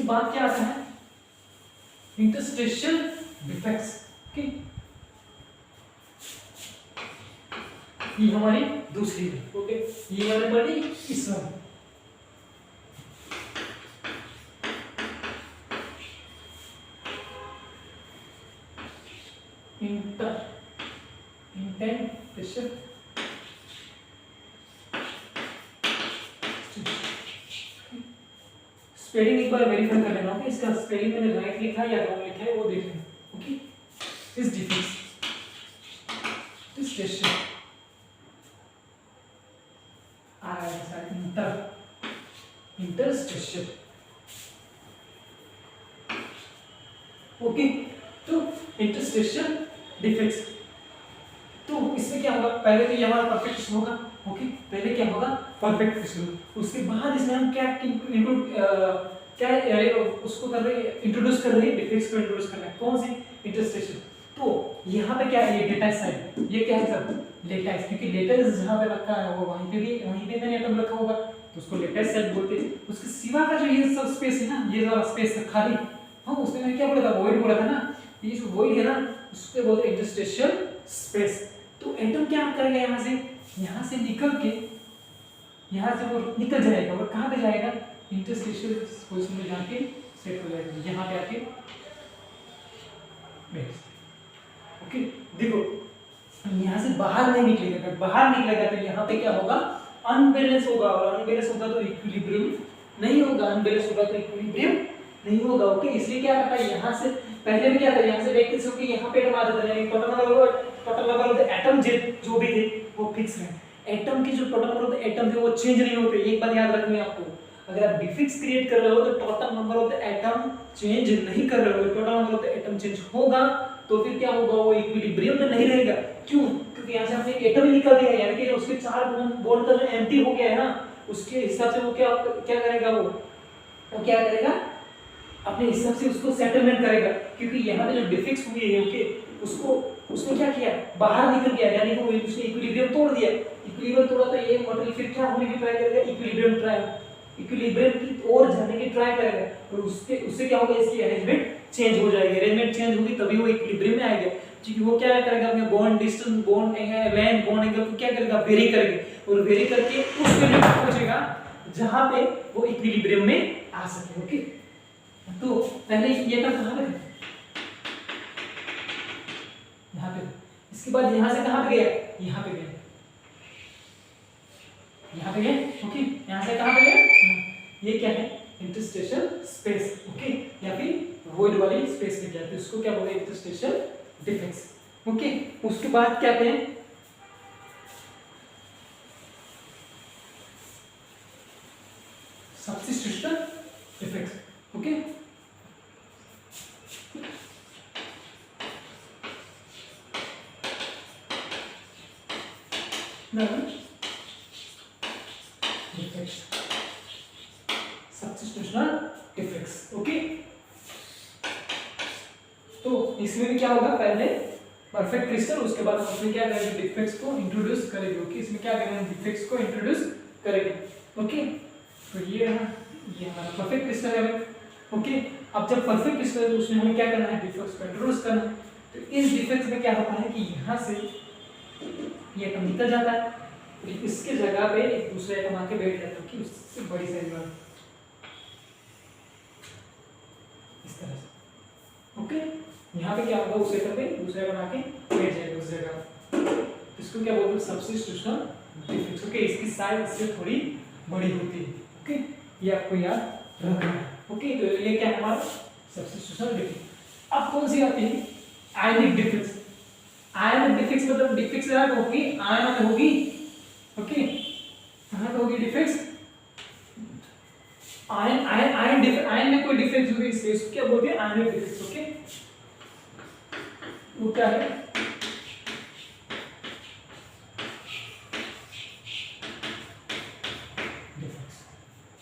बाद क्या आता है, इंटरस्टेशियल डिफेक्ट्स। ओके, ये हमारी दूसरी है। ओके, ये हमारी पढ़ी इस बार, इंटेंटेशन स्पेलिंग एक बार वेरीफाई कर लेना। ओके, इसका स्पेलिंग मैंने राइट लिखा है या रॉन्ग लिखा है वो देख लेना। ओके, इस डिफेक्ट्स इंटरस्टेशियल इंटरस्टेशियल। ओके, तो इंटरस्टेशियल डिफेक्ट्स, तो इसमें क्या होगा, पहले तो ये हमारा परफेक्ट क्वेश्चन होगा। ओके, पहले क्या होगा, परफेक्ट क्वेश्चन, उसके बाद इसमें हम क्या उसको कर रहे हैं, इंट्रोड्यूस कर रहे हैं, डिफेक्ट्स को इंट्रोड्यूस कर रहे हैं। कौन सी, इंटरस्टेशियल। तो यहाँ पे क्या है, ये लेटाइस साइड, ये क्या है सर, लेटाइस, क्योंकि लेटाइस जहाँ पे रखा है वो वहीं पे मैंने एटम रखा होगा, तो उसको लेटाइस साइड बोलते हैं। उसके सिवा का जो ये सब स्पेस है ना, ये वाला स्पेस है खाली, हाँ उसमें मैंने क्या बोला था, वॉइड बोला था ना, ये जो वॉइड है ना उसको बोलते हैं इंटरस्टेशियल स्पेस। तो एटम क्या करेगा, यहाँ से निकल के, यहाँ से वो निकल जाएगा और कहाँ पे जाएगा, इंटरस्टेशियल पोजीशन में जाके सेट हो जाएगा, यहाँ पे आके बैठ। ओके, देखो यहाँ से बाहर नहीं निकलेगा, अगर बाहर निकलेगा तो यहाँ पे क्या होगा, अनबैलेंस होगा, और अनबैलेंस होगा तो इक्विलिब्रियम नहीं होगा, अनबैलेंस होगा तो इक्विलिब्रियम नहीं होगा। ओके, इसलिए क्या करता है, यहाँ से पहले भी क्या था, यहाँ से देखते थे कि यहाँ पे एटम आ जाता है, टोटल नंबर ऑफ एटम जो भी थे वो फिक्स है। एटम की जो total number of the atom थे वो चेंज नहीं होते, एक बात याद रखनी है आपको। अगर आप डिफिक्स क्रिएट कर रहे हो तो total number of the atom change नहीं कर रहे हो, total number of the atom change होगा तो फिर क्या होगा, वो इक्विलिब्रियम में नहीं रहेगा। क्यों? क्योंकि यहाँ से हमने एटम ही निकाल दिया, यानी कि उसके चार बॉन्ड का जो एम्प्टी हो गया है ना, उसके हिसाब से वो क्या क्या करेगा, वो क्या करेगा, अपने हिसाब से उसको सेटलमेंट करेगा। क्योंकि यहाँ पे जो डिफिक्स हुई है ओके, उसको उसने क्या किया, बाहर निकल गया, यानी कि वो उसने इक्विलिब्रियम तोड़ दिया। इक्विलिब्रियम तोड़ा तो ये मटेरियल फिर क्या होने की ट्राई करेगा, इक्विलिब्रियम की ओर जाने की ट्राई करेगा, और उससे क्या होगा, इसकी अरेंजमेंट चेंज हो जाएगी। अरेंजमेंट चेंज होगी तभी वो इक्विलिब्रियम में आएगा। क्योंकि वो क्या करेगा, अपने bond distance, bond length, bond angle को क्या करेगा, वेरी करेगा, और वेरी करके उस वैल्यू तक पहुंचेगा जहां पे वो इक्विलिब्रियम में आ सके। ओके, तो पहले ये था कहां पे, यहाँ पे, इसके बाद यहाँ से कहां पे गया, यहाँ पे गया, यहाँ पे गया। ओके, यहाँ से कहां पे गया, ये क्या है, इंटरस्टेशियल स्पेस। ओके, या फिर वॉइड वाली स्पेस में गया, तो इसको क्या बोलते हैं, इंटरस्टेशियल डिफेक्ट्स। ओके, उसके बाद क्या कहते हैं, substitution defects. Okay, substitutional defects. Okay, तो इसमें भी क्या होगा, पहले परफेक्ट क्रिस्टल, उसके बाद हम उसमें क्या करेंगे, डिफेक्ट्स को इंट्रोड्यूस करेंगे। ओके, इसमें क्या करेंगे, डिफेक्ट्स को इंट्रोड्यूस करेंगे। ओके, तो ये हमारा परफेक्ट क्रिस्टल है। ओके, अब जब परफेक्ट क्रिस्टल है तो उसमें हमें क्या करना है, डिफेक्ट्स को इंट्रोड्यूस करना है। तो इस डिफेक्ट्स में क्या होता है कि यहाँ से ये एटम निकल जाता है, तो इसके जगह पे एक दूसरा एटम आके बैठ जाता है कि उससे बड़ी साइज वाला, इस तरह से। ओके, यहाँ पे क्या होगा, उस एटम पे दूसरा एटम आके बैठ जाएगा उस जगह, इसको क्या बोलते हैं, सबस्टिट्यूशनल डिफेक्ट्स। ओके, इसकी साइज इससे थोड़ी बड़ी होती है। ओके, ये आपको याद रखना है। ओके, तो ये क्या है हमारा सबस्टिट्यूशनल डिफेक्ट। अब कौन सी आती है, आयनिक डिफेक्ट्स। आयनिक डिफेक्ट्स मतलब डिफेक्ट्स यहाँ पे होगी, आयन में होगी। ओके, कहाँ पे होगी डिफेक्ट्स, आयन में कोई डिफेक्ट होगी, इसलिए इसको क्या बोलते हैं, आयनिक डिफेक्ट्स। ओके, वो क्या है,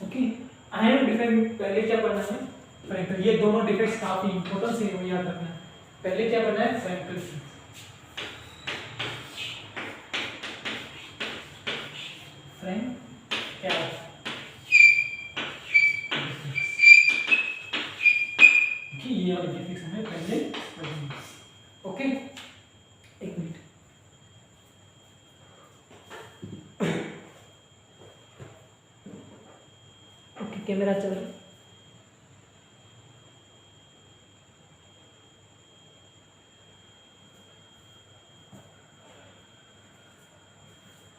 ओके, आयनिक डिफेक्ट पहले क्या पढ़ना है, फ्रैंकल। ये दोनों डिफेक्ट्स काफी इंपॉर्टेंट है, याद रखना है। पहले क्या पढ़ना है, फ्रैंकल। ये वाले डिफेक्ट्स हमें पहले पढ़ेंगे। ओके, एक मिनट, ओके, कैमरा चल रहा है।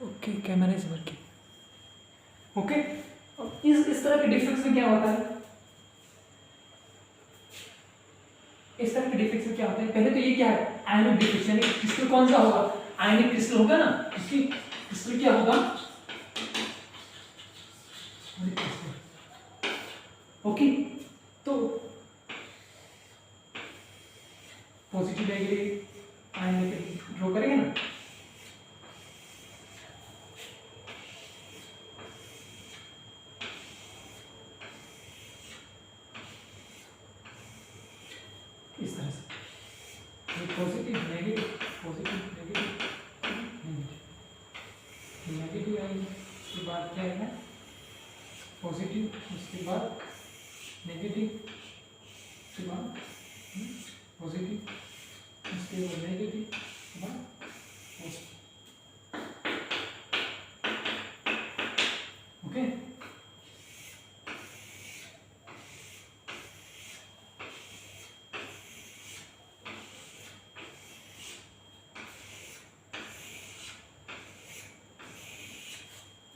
Okay, camera is working. Okay, इस तरह के डिफेक्ट्स में क्या होता है, इस तरह के डिफेक्ट्स में क्या होता है, पहले तो ये क्या है, आयनिक डिफेक्ट, यानी क्रिस्टल कौन सा होगा, आयनिक क्रिस्टल होगा ना, इसकी क्रिस्टल क्या होगा, ओके, तो पॉजिटिव नेगेटिव आयन ड्रॉ करेंगे ना, इस तरह से positive negative, positive negative negative आएंगे, उसके बाद क्या आएगा, पॉजिटिव, उसके बाद नेगेटिव, उसके बाद पॉजिटिव, उसके बाद नेगेटिव, उसके बाद पॉजिटिव। ओके,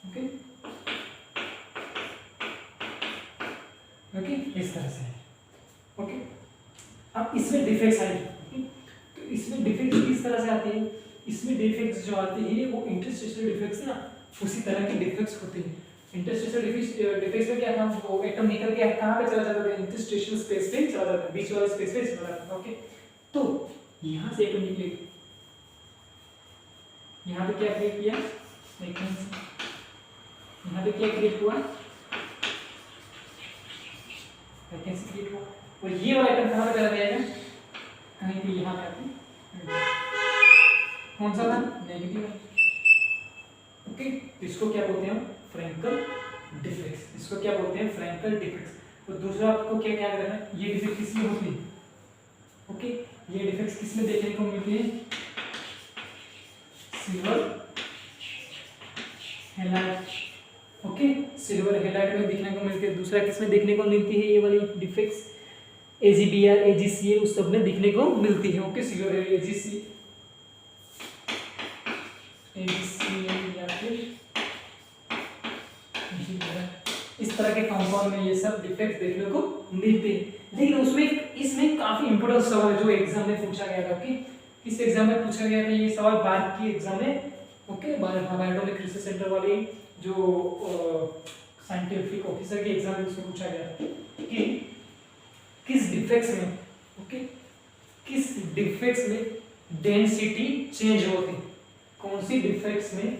ओके, ओके, इस तरह से। ओके, अब इसमें डिफेक्ट्स आएंगे। तो इसमें डिफेक्ट किस तरह से आती है, इसमें डिफेक्ट्स जो आते हैं वो इंटरस्टेशियल डिफेक्ट्स ना उसी तरह के डिफेक्ट्स होते हैं। इंटरस्टेशियल डिफेक्ट्स में क्या था, वो एटम निकल के कहां पे चला जाता है, इंटरस्टेशियल स्पेस पे चला जाता है, बीच वाले स्पेस पे चला जाता है। ओके, तो यहां से एटम निकले, यहां पे क्या क्रिएट किया, यहां पे क्या क्रिएट हुआ, वैकेंसी क्रिएट हुआ, और ये वाला एटम कहां पे चला जाएगा, कहीं पे यहां पे आके कौन सा था, नेगेटिव। ओके, तो इसको क्या बोलते हैं, फ्रैंकल डिफेक्ट्स, इसको क्या बोलते हैं, फ्रैंकल डिफेक्ट्स। तो दूसरा आपको क्या क्या करना है, ये डिफेक्ट किसमें होती है, ओके, ये डिफेक्ट्स किसमें देखने को मिलती है, silver halide, okay, silver halide में देखने को मिलती है। दूसरा किसमें देखने को मिलती है, ये वाली डिफेक्ट्स AgBr AgCl उस सब में दिखने को मिलती है। ओके, सिल्वर AgCl या फिर इस तरह के कंपाउंड में ये सब डिफेक्ट्स देखने को मिलते हैं। लेकिन उसमें इसमें काफी इंपॉर्टेंट सवाल जो एग्जाम में पूछा गया था, ओके, किस एग्जाम में पूछा गया था ये सवाल, बात की एग्जाम में, ओके, बायोमेडिकल रिसर्च सेंटर वाले जो साइंटिफिक ऑफिसर के एग्जाम में उसमें पूछा गया कि किस डिफेक्ट्स में, ओके, किस डिफेक्ट्स में डेंसिटी चेंज होती है, कौन सी डिफेक्ट्स में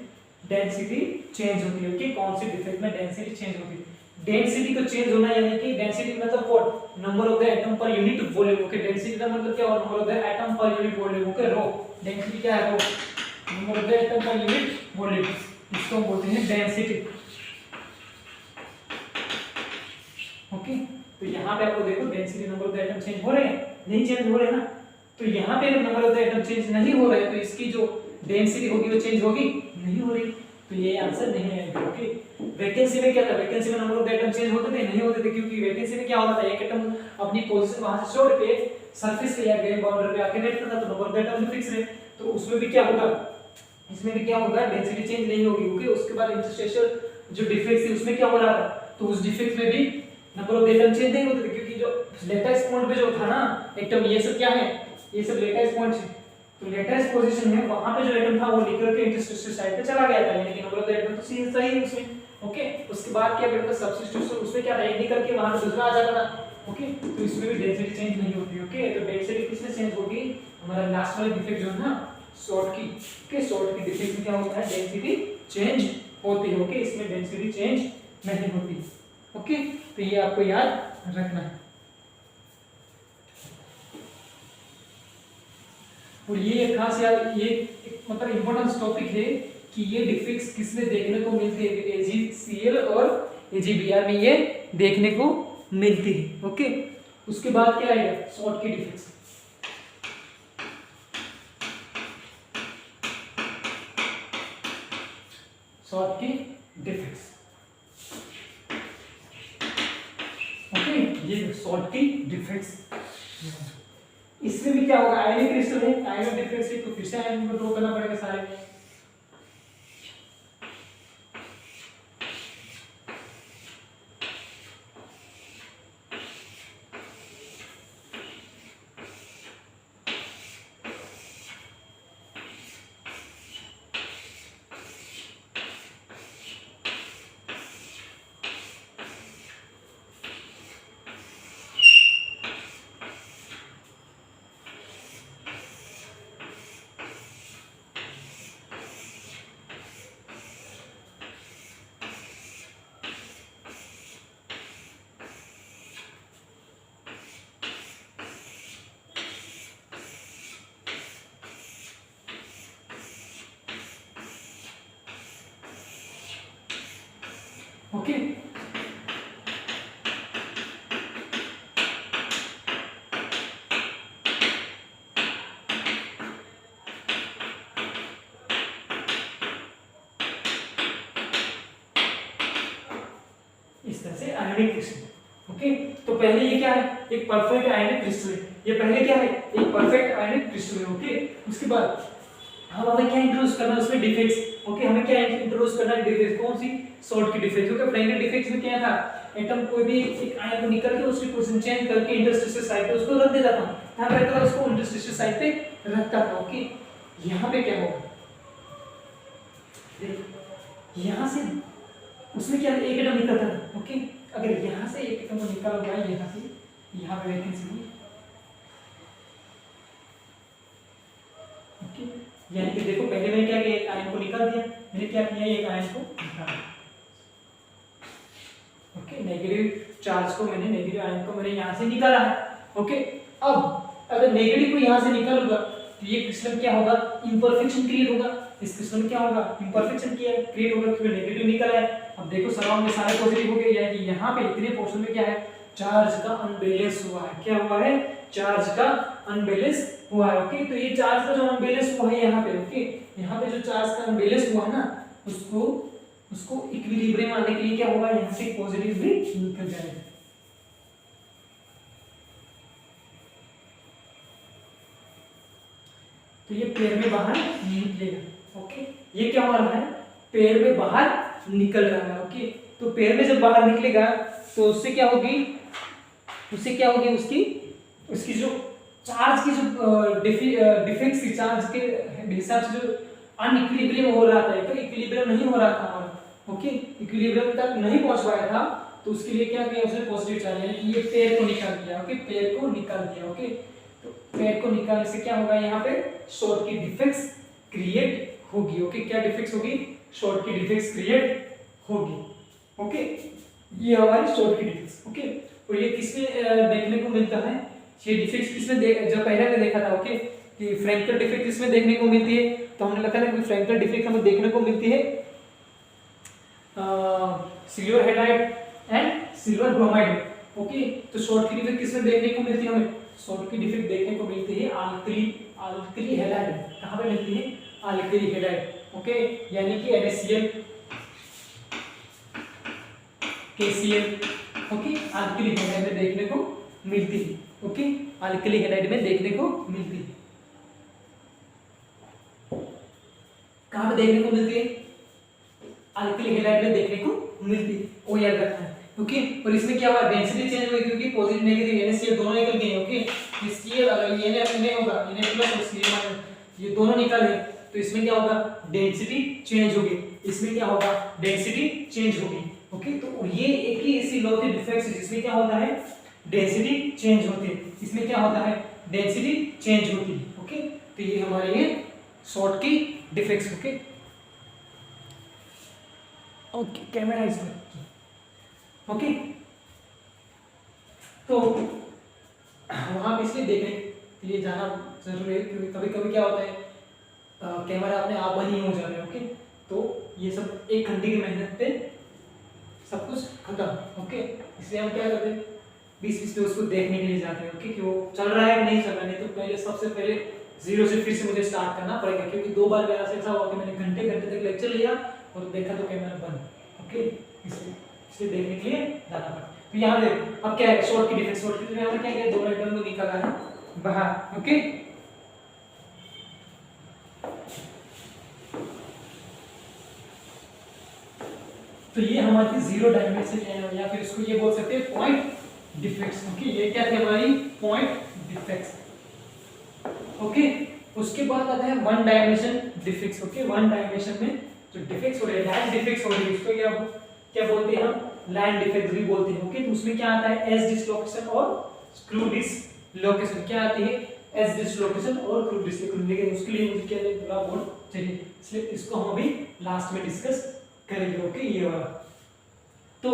डेंसिटी चेंज होती है, ओके, कौन सी डिफेक्ट में डेंसिटी चेंज होती है। डेंसिटी को चेंज होना यानी कि डेंसिटी मतलब what, number of the atom per unit volume, okay, density का मतलब क्या, number of the atom per unit volume, okay, rho, density क्या है, rho, number of the atom per unit volume, इसको हम बोलते हैं डेंसिटी। ओके, तो यहाँ पे आपको देखो density, number of the atom change हो रहे हैं, नहीं चेंज हो रहे ना, तो यहाँ पे अगर number of the atom change नहीं हो रहे तो इसकी जो डेंसिटी होगी वो चेंज होगी नहीं हो रही, तो ये आंसर नहीं है। ओके, वैकेंसी में क्या था, वैकेंसी में number of the atom change होते थे, नहीं होते थे, क्योंकि वैकेंसी में क्या होता था, एक एटम अपनी पोजीशन वहां से छोड़ के सरफेस पे या ग्रेन बाउंड्री पे आके बैठता था, तो number of the atom fix रहे, तो उसमें भी क्या होगा, इसमें भी क्या होगा, डेंसिटी चेंज नहीं होगी। ओके, उसके बाद इंटरस्टेशियल जो डिफेक्ट थी उसमें क्या हो रहा था, तो उस डिफेक्ट में भी number of the atom change नहीं होते थे, क्योंकि जो लेटेस्ट पॉइंट पे जो था ना एटम, ये सब क्या है, ये सब लेटेस्ट पॉइंट है, तो लेटेस्ट पोजीशन में वहां पे जो एटम था वो निकल के इंटरस्टेशियल साइड पे चला गया था, यानी कि नंबर ऑफ द एटम तो सही है उसमें। ओके, उसके बाद क्या बेटा सब्स्टिट्यूशन, उसमें क्या था, एक निकल के वहां पे दूसरा आ जाता था। ओके, तो इसमें भी डेंसिटी चेंज नहीं होती। ओके, तो डेंसिटी किसमें चेंज होगी, हमारा लास्ट वाला डिफेक्ट जो है ना शॉर्ट की, ओके, शॉर्ट की डिफेक्ट में क्या होता है, डेंसिटी चेंज होती है। ओके, इसमें डेंसिटी चेंज नहीं होती। ओके, तो ये आपको याद रखना है। और ये खास यार, ये मतलब इंपॉर्टेंट टॉपिक है कि ये डिफेक्ट्स किसमें देखने को मिलती है, AgCl और AgBr में ये देखने को मिलती है। ओके, उसके बाद क्या आएगा, शॉर्ट की डिफेक्ट्स। शॉर्ट की डिफेक्ट्स, ओके, ये शॉर्ट की डिफेक्ट्स, इसमें भी क्या होगा, आयनिक क्रिस्टल है, आयनिक डिफेक्ट्स है, तो फिर से आयन को ड्रॉ करना पड़ेगा सारे। ओके, इस तरह से आयनिक क्रिस्टल। ओके, तो पहले ये क्या है, एक परफेक्ट आयनिक क्रिस्टल है, ये पहले क्या है, एक परफेक्ट आयनिक क्रिस्टल है। ओके, उसके बाद हमें क्या इंट्रोड्यूस करना है उसमें डिफेक्ट्स। ओके, हमें क्या इंट्रोड्यूस करना है, डिफेक्ट्स, कौन सी, शॉर्ट की डिफेक्ट्स। क्योंकि फ्रैंकल डिफेक्ट्स में क्या था, एटम कोई भी एक आयन को निकल के उसकी पोजीशन चेंज करके इंटरस्टेशियल साइड पे उसको रख देता था, यहां पे रखता था उसको इंटरस्टेशियल साइड पे रखता था। ओके, यहाँ पे क्या होगा, यहाँ से उसमें क्या एक एटम निकलता था, ओके। अगर यहाँ से एक एटम निकल गया यहाँ से, यहाँ पे वैकेंसी हुई, ओके। यानी कि देखो पहले मैंने क्या किया, एक आयन को निकाल दिया, मैंने क्या किया, एक आयन को निकाला, ओके। नेगेटिव चार्ज को मैंने, नेगेटिव आयन को मैंने यहाँ से निकाला है, ओके। अब अगर नेगेटिव को यहाँ से निकालूंगा तो ये क्रिस्टल क्या होगा, इम्परफेक्शन क्रिएट होगा, इस क्रिस्टल में क्या होगा, इम्परफेक्शन क्रिएट होगा क्योंकि नेगेटिव निकला है। अब देखो सराउंड में सारे पॉजिटिव हो गए, यानी कि यहाँ पे इतने पोर्शन में क्या है, चार्ज का अनबैलेंस हुआ है, क्या हुआ है, चार्ज का अनबैलेंस हुआ है, ओके। तो ये चार्ज का जो अनबैलेंस हुआ है यहाँ पे, ओके, यहाँ पे जो चार्ज का अनबैलेंस हुआ है ना, उसको इक्विलिब्रियम आने के लिए क्या होगा, यहाँ से पॉजिटिव भी निकल जाएगा, तो ये पेड़ में बाहर निकलेगा, ओके। ये क्या हो रहा है, पेड़ में बाहर निकल रहा है, ओके। तो पेड़ में जब बाहर निकलेगा तो उससे क्या होगी, उसकी जो चार्ज की जो डिफेक्ट्स की चार्ज के हिसाब से जो अनइक्विलिब्रियम हो रहा था, तो इक्विलिब्रियम नहीं हो रहा था हमारा, ओके, इक्विलिब्रियम तक नहीं पहुंच पाया था, तो उसके लिए क्या किया, उसने पॉजिटिव चार्ज यानी कि ये पेड़ को निकाल दिया, ओके, पेड़ को निकाल दिया, ओके। तो पेड़ को निकालने से क्या होगा, यहाँ पे शॉर्ट की डिफेक्ट्स क्रिएट होगी, ओके। क्या डिफेक्ट्स होगी, शॉर्ट की डिफेक्ट्स क्रिएट होगी, ओके। ये हमारी शॉर्ट की डिफेक्ट्स, ओके। तो ये किसमें देखने को मिलता है, ये डिफेक्ट्स किसमें जब पहले हमने देखा था, ओके, कि फ्रैंकल डिफेक्ट किसमें देखने को मिलती है, तो हमने लिखा था कि फ्रैंकल डिफेक्ट हमें देखने को मिलती है silver halide and silver bromide, okay. तो शॉर्ट की डिफेक्ट किसमें देखने को मिलती है, हमें शॉर्ट की डिफेक्ट देखने को मिलती है अल्कली हेलाइड, कहां पे मिलती है, अल्कली हेलाइड, ओके। यानी कि NaCl KCl, okay, alkali halide में देखने को मिलती है, ओके, अल्कली हेलाइड में देखने को मिलती है, कहां पे देखने को मिलती है, अल्कली हेलाइड में देखने को मिलती है, वो याद रखना है, ओके। और इसमें क्या हुआ, डेंसिटी चेंज हुई क्योंकि पॉजिटिव नेगेटिव NaCl दोनों निकल गए, ओके। इसलिए अगर ये Na होगा, Na प्लस और Cl माइनस, ये दोनों निकल गए, तो इसमें क्या होगा, डेंसिटी चेंज होगी, इसमें क्या होगा, डेंसिटी चेंज होगी, ओके। तो ये एक ही ऐसी लॉ ऑफ डिफेक्ट्स है जिसमें क्या होता है, डेंसिटी चेंज होती है, इसमें क्या होता है, डेंसिटी चेंज होती है, ओके। तो ये हमारे ये शॉर्ट की डिफेक्ट्स, ओके, ओके। कैमरा इस पर, ओके। तो वहां पे इसलिए देखने के लिए जाना जरूरी है क्योंकि कभी कभी क्या होता है, कैमरा अपने आप बंद ही हो जा रहे हैं, ओके। तो ये सब एक घंटे की मेहनत पे सब कुछ खत्म, ओके। इसलिए हम क्या करते हैं, 20-20 पे उसको देखने के लिए जाते हैं, ओके, कि वो चल रहा है कि नहीं चल रहा, नहीं तो पहले सबसे पहले जीरो से फिर से मुझे स्टार्ट करना पड़ेगा, क्योंकि 2 बार मेरा ऐसा हुआ कि मैंने घंटे तक लेक्चर लिया और देखा तो कैमरा बंद, ओके। इसलिए देखने के लिए जाना पड़ता। तो यहाँ देख अब क्या है, शॉर्ट की डिफेक्ट, शॉर्ट की हमने क्या किया, दोनों एटम को निकाला है बाहर, ओके। तो ये हमारी जीरो डायमेंशन या फिर इसको ये बोल सकते हैं पॉइंट डिफेक्ट्स, ओके। ये क्या थे हमारी पॉइंट डिफेक्ट्स, ओके। उसके बाद आता है one dimension defects, okay. One dimension में जो डिफेक्ट्स हो रहे हैं, लाइन डिफेक्ट्स हो रही है, उसको क्या बोलते हैं हम, लाइन डिफेक्ट भी बोलते हैं, ओके। तो उसमें क्या आता है, एज डिसलोकेशन और स्क्रू डिसलोकेशन, क्या आती है, एज डिसलोकेशन और स्क्रू डिसलोकेशन, लेकिन उसके लिए मुझे क्या पूरा बोर्ड चाहिए, इसलिए इसको हम अभी लास्ट में डिस्कस करेंगे, ओके। ये वाला, तो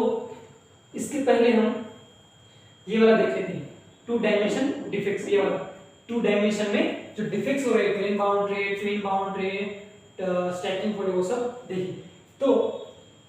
इसके पहले हम ये वाला देख लेते हैं, 2 डायमेंशन डिफेक्ट्स। ये वाला 2 डायमेंशन में जो डिफेक्ट्स हो रहे हैं, plane boundary, twin boundary, stacking fold, वो सब देखिए। तो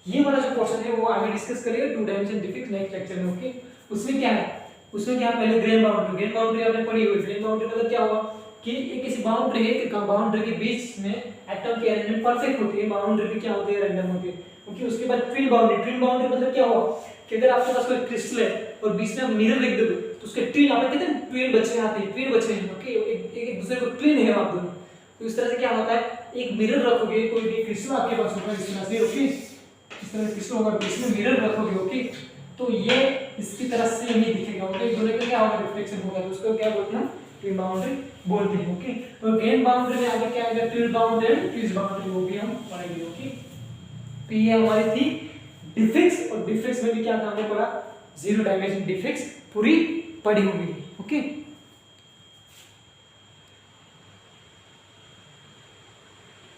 ये वाला जो पोर्शन है वो आगे डिस्कस करेंगे, 2 डायमेंशन डिफेक्ट नेक्स्ट लेक्चर में, ओके। उसमें क्या है, पहले ग्रेन बाउंड्री आपने पढ़ी हुई। ग्रेन बाउंड्री मतलब क्या हुआ कि एक किसी बाउंड्री है कि बाउंड्री के बीच में एटम की अरेंजमेंट परफेक्ट होती है, बाउंड्री भी क्या होती है, रैंडम होती है, ओके। उसके बाद ट्विन बाउंड्री मतलब क्या हुआ कि अगर आपके पास कोई क्रिस्टल है और बीच में मिरर रख दोगे तो उसके ट्विन, आप कहते हैं ट्विन बच्चे आते हैं, ट्विन बच्चे हैं, ओके, एक दूसरे को ट्विन है आप दोनों। तो इस तरह से क्या होता है, एक मिरर रखोगे, कोई भी क्रिस्टल आपके पास होगा इस तरह से, ओके, इस तरह से क्रिस्टल होगा, बीच में मिरर रखोगे, ओके। तो ये इसकी तरह से नहीं दिखेगा, ओके, दोनों का क्या होगा, रिफ्लेक्शन होगा, तो उसको क्या बोलते हैं, ट्विन बाउंड्री बोलते हैं। ओके, तो गेन बाउंड्री में आगे क्या आएगा, twin boundary and twist boundary, वो भी हम पढ़ेंगे। ओके, तो ये हमारी थी डिफिक्स, और डिफिक्स में भी क्या था हमने पढ़ा, जीरो डायमेंशन डिफिक्स पूरी पढ़ी होगी। ओके।